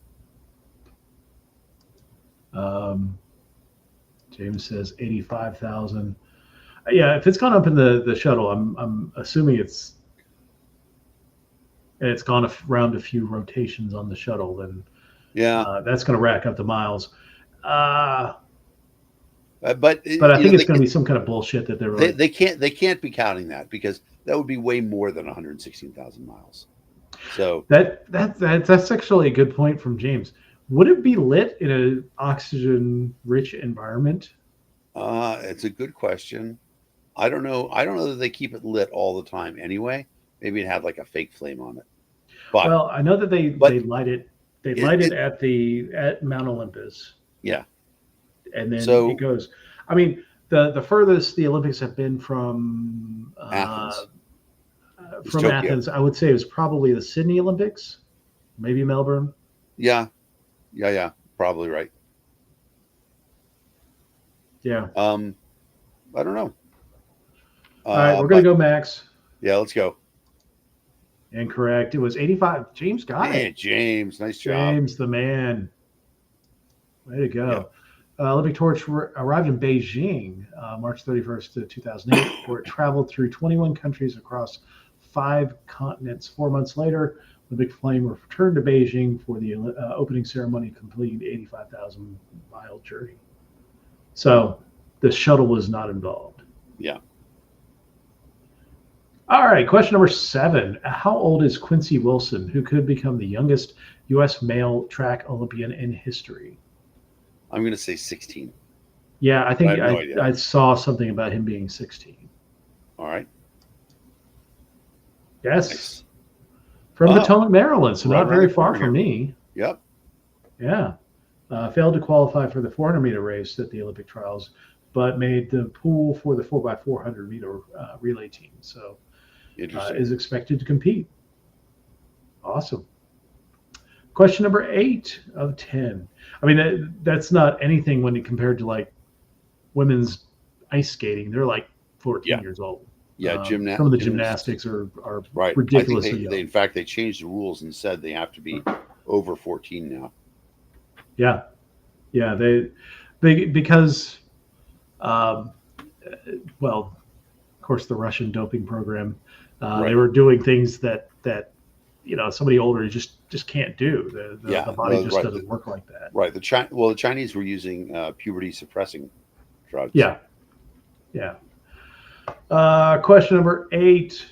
James says 85,000. Yeah, if it's gone up in the shuttle, I'm assuming it's gone around a few rotations on the shuttle. Then that's going to rack up the miles. But I think it's going to be some kind of bullshit that they can't be counting that because that would be way more than 116,000 miles. So that's actually a good point from James. Would it be lit in an oxygen-rich environment? It's a good question. I don't know. I don't know that they keep it lit all the time. Anyway, maybe it had like a fake flame on it. But, well, I know that they light it. They light it at Mount Olympus. Yeah. And then it goes. I mean, The furthest the Olympics have been from Athens. From Tokyo. Athens, I would say it was probably the Sydney Olympics, maybe Melbourne. Yeah. Probably right. Yeah. I don't know. All right, we're gonna go Max. Yeah, let's go. Incorrect. It was 85. James got Man, it. James, nice job. James, the man. Way to go. Olympic torch arrived in Beijing March 31st, 2008, where it traveled through 21 countries across 5 continents. 4 months later, the big flame returned to Beijing for the opening ceremony, completing the 85,000-mile journey. So the shuttle was not involved. Yeah. All right, question number 7. How old is Quincy Wilson, who could become the youngest U.S. male track Olympian in history? I'm going to say 16. Yeah, I think I have no idea. I saw something about him being 16. All right. Yes. Nice. From Potomac, Maryland, so Right not very around the far corner from here. me. Yep. Yeah. Failed to qualify for the 400-meter race at the Olympic trials, but made the pool for the 4x400-meter relay team. So is expected to compete. Awesome. Question number 8 of 10. I mean, that's not anything when it compared to like women's ice skating. They're like 14 years old. Yeah, some of the gymnastics are right. ridiculously I think young. in fact, they changed the rules and said they have to be over 14 now. Yeah, they because, well, of course, the Russian doping program. They were doing things that somebody older just can't do. The body just doesn't work like that. Right. The Chinese were using puberty suppressing drugs. Yeah. Question number 8.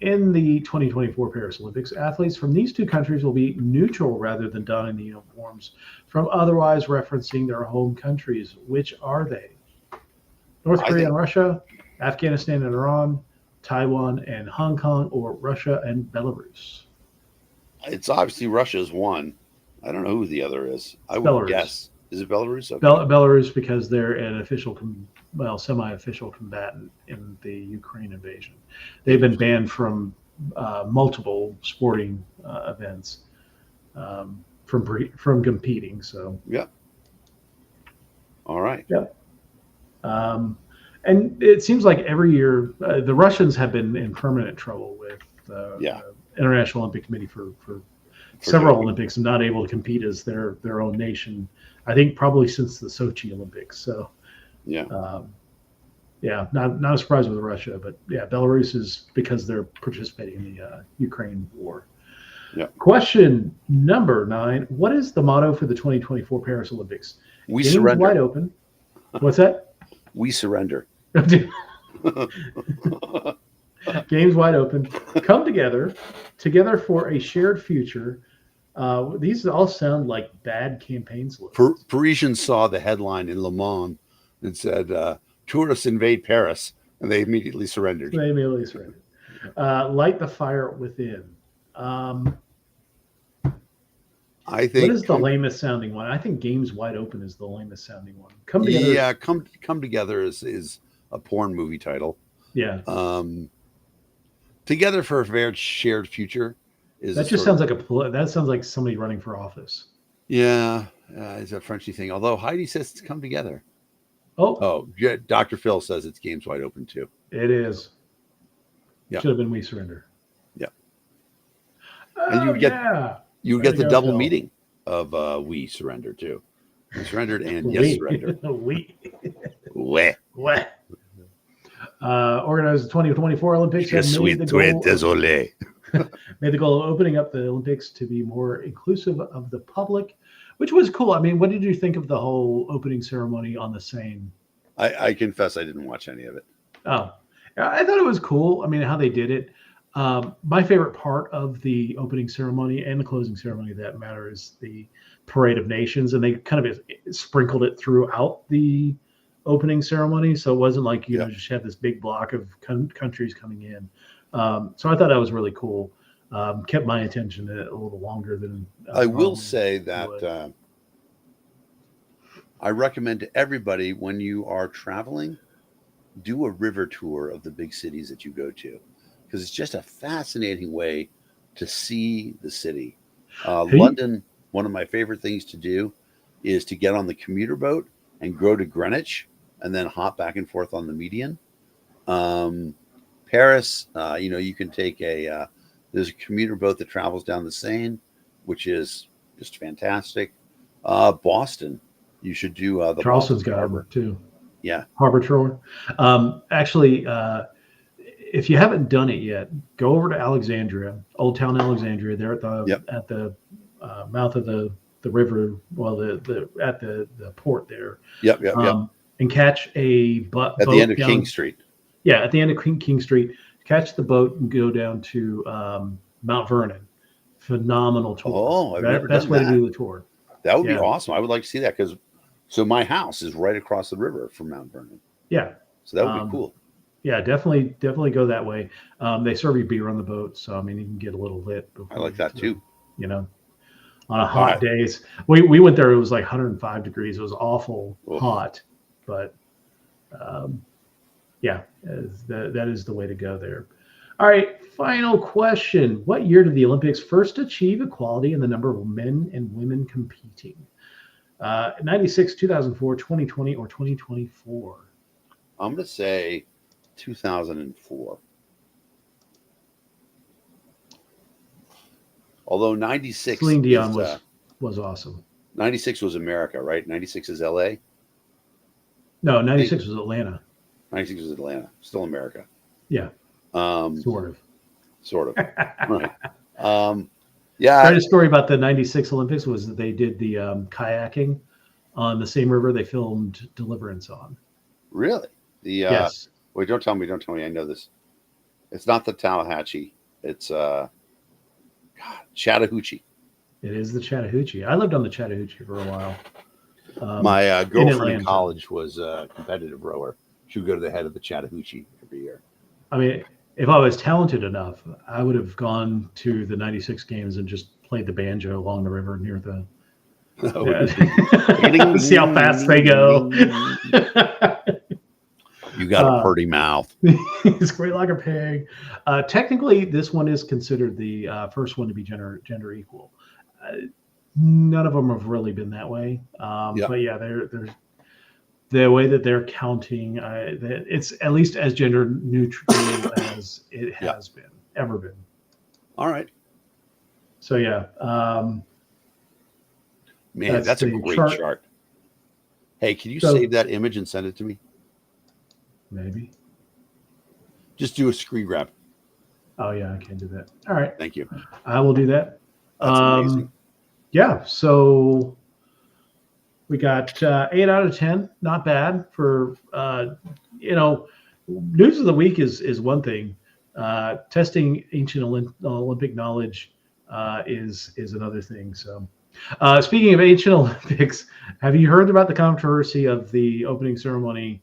In the 2024 Paris Olympics, athletes from these 2 countries will be neutral rather than donning the uniforms from otherwise referencing their home countries. Which are they? North Korea and Russia, Afghanistan and Iran, Taiwan and Hong Kong, or Russia and Belarus? It's obviously Russia's one. I don't know who the other is. I would guess. Is it Belarus? Okay. Belarus, because they're an official, semi-official combatant in the Ukraine invasion. They've been banned from multiple sporting events from competing. So. Yep. All right. Yep. And it seems like every year the Russians have been in permanent trouble with the International Olympic Committee for several Olympics and not able to compete as their own nation. I think probably since the Sochi Olympics. So not a surprise with Russia, but Belarus is because they're participating in the Ukraine war. Yeah. Question number 9. What is the motto for the 2024 Paris Olympics? We surrender. Wide open. What's that? We surrender. Games wide open. Come together for a shared future. These all sound like bad campaign slogans. Parisians saw the headline in Le Monde and said, tourists invade Paris, and they immediately surrendered. Light the fire within. I think. What is the lamest sounding one? I think Games Wide Open is the lamest sounding one. Come together. Yeah, come together is a porn movie title. Yeah. Together for a shared future is. That just sounds like somebody running for office. Yeah, it's a Frenchy thing. Although Heidi says it's come together. Oh, Dr. Phil says it's Games Wide Open too. It is. Yeah. Should have been We Surrender. Yeah. And you get the double meaning of We Surrender too. We surrendered and Yes Surrender. We. Organized the 2024 Olympics. Made the goal of opening up the Olympics to be more inclusive of the public, which was cool. I mean, what did you think of the whole opening ceremony on the Seine? I confess I didn't watch any of it. Oh, I thought it was cool. I mean, how they did it. My favorite part of the opening ceremony and the closing ceremony, that matter, is the Parade of Nations, and they kind of sprinkled it throughout the opening ceremony, so it wasn't like you just had this big block of countries coming in. So I thought that was really cool. Kept my attention a little longer than I will say that I recommend to everybody when you are traveling, do a river tour of the big cities that you go to, because it's just a fascinating way to see the city. Hey, London, one of my favorite things to do is to get on the commuter boat and go to Greenwich and then hop back and forth on the median. Um, Paris, you can take there's a commuter boat that travels down the Seine, which is just fantastic. Boston, you should do the Charleston's Boston got them Harbor. too. Yeah. Harbor Tour. Actually, if you haven't done it yet, go over to Alexandria, Old Town Alexandria. There Yep. at the mouth of the river. Well, the at the port there. Yep. Yep. Yep. And catch a At the boat end of down. King Street. Yeah, at the end of King Street. Catch the boat and go down to Mount Vernon. Phenomenal tour. Oh, I've never Best done way to that. do the tour. That would be Yeah. awesome. I would like to see that because my house is right across the river from Mount Vernon. Yeah. So that would be cool. Yeah, definitely go that way. They serve you beer on the boat, so I mean you can get a little lit. I like that too. On a hot days. We went there. It was like 105 degrees. It was awful hot, but yeah, that is the way to go there. All right, final question. What year did the Olympics first achieve equality in the number of men and women competing? 96, 2004, 2020, or 2024? I'm going to say 2004. Although 96 Celine Dion was awesome. 96 was America, right? 96 is LA. No, 96 was Atlanta. 96 was Atlanta. Still America. Yeah. Sort of. Right. Yeah. Greatest story about the 96 Olympics was that they did the kayaking on the same river they filmed Deliverance on. Really? Yes. Wait, don't tell me. I know this. It's not the Tallahatchie. It's Chattahoochee. It is the Chattahoochee. I lived on the Chattahoochee for a while. My girlfriend in Atlanta. college was a competitive rower. She would go to the head of the Chattahoochee every year. I mean, if I was talented enough, I would have gone to the 96 games and just played the banjo along the river near the. See how fast they go. You got a pretty mouth. It's great like a pig. Technically, this one is considered the first one to be gender equal. None of them have really been that way. But yeah, there's the way that they're counting. It's at least as gender neutral as it has ever been. All right. So yeah. Man, that's a great chart. Hey, can you save that image and send it to me? Maybe. Just do a screen grab. Oh yeah, I can do that. All right. Thank you. I will do that. That's amazing. Yeah. So we got 8 out of 10. Not bad for news of the week is one thing. Testing ancient Olympic knowledge is another thing. So speaking of ancient Olympics, have you heard about the controversy of the opening ceremony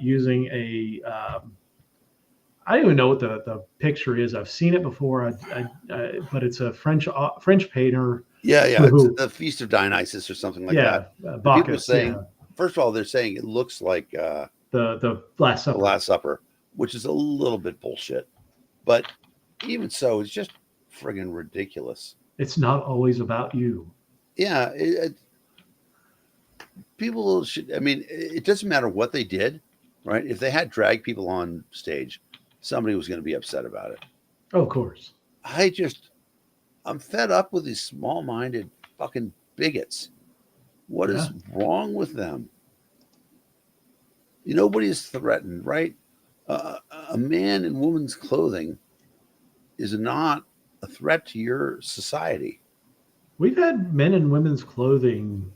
using a I don't even know what the picture is. I've seen it before, but it's a French painter. Yeah. It's the Feast of Dionysus or something like that. Bacchus, people saying, first of all, they're saying it looks like the Last Supper. The Last Supper, which is a little bit bullshit. But even so, it's just friggin' ridiculous. It's not always about you. Yeah. People should, it doesn't matter what they did, right? If they had drag people on stage, somebody was going to be upset about it. Oh, of course. I'm fed up with these small-minded fucking bigots. What is wrong with them? Nobody is threatened, right? A man in woman's clothing is not a threat to your society. We've had men in women's clothing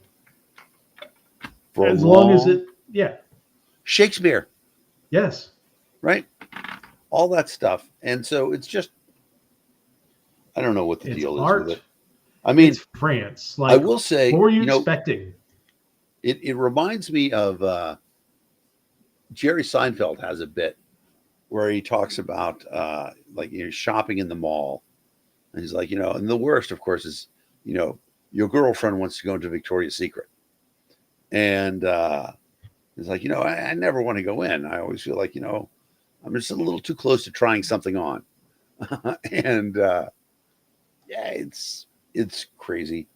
for as long as it, Shakespeare. Yes. Right? All that stuff. And so it's just, I don't know what the deal is with it. I mean, it's France. I will say, what were you expecting? It reminds me of Jerry Seinfeld has a bit where he talks about shopping in the mall. And he's like, and the worst, of course, is, your girlfriend wants to go into Victoria's Secret. And it's like, I never want to go in. I always feel like, I'm just a little too close to trying something on. And yeah, it's crazy.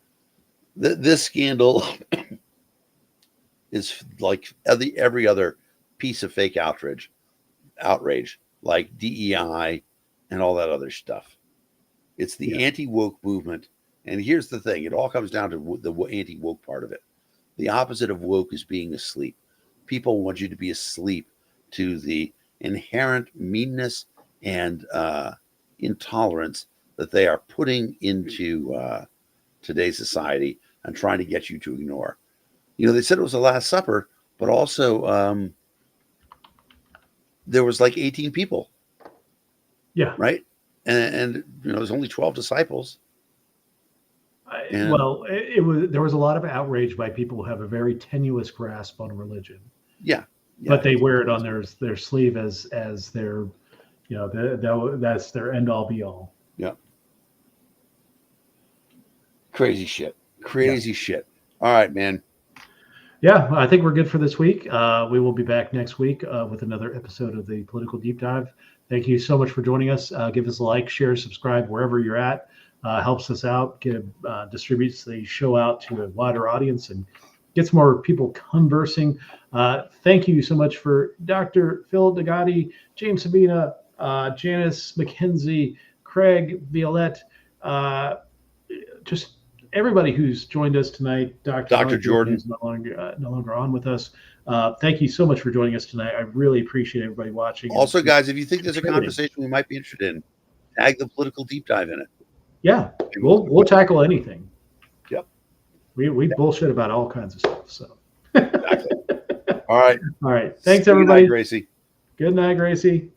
This scandal is like every other piece of fake outrage, like DEI and all that other stuff. It's the anti-woke movement. And here's the thing. It all comes down to the anti-woke part of it. The opposite of woke is being asleep. People want you to be asleep to the inherent meanness and intolerance that they are putting into today's society and trying to get you to ignore. They said it was the Last Supper, but also there was like 18 people. Yeah. Right. And there's only 12 disciples. Well, there was a lot of outrage by people who have a very tenuous grasp on religion. Yeah. But they wear it on their sleeve as their, that's their end all be all. Yeah. Crazy shit. All right, man. Yeah, I think we're good for this week. We will be back next week with another episode of the Political Deep Dive. Thank you so much for joining us. Give us a like, share, subscribe wherever you're at. Helps us out, distributes the show out to a wider audience and gets more people conversing. Thank you so much for Dr. Phil Degatti, James Sabina, Janice McKenzie, Craig Violette, just everybody who's joined us tonight. Dr. Jordan is no longer on with us. Thank you so much for joining us tonight. I really appreciate everybody watching. Also, guys, if you think there's a conversation we might be interested in, tag the Political Deep Dive in it. Yeah, we'll tackle anything. Yep. We bullshit about all kinds of stuff. So. Exactly. All right. All right. Thanks, everybody. Good night, Gracie. Good night, Gracie.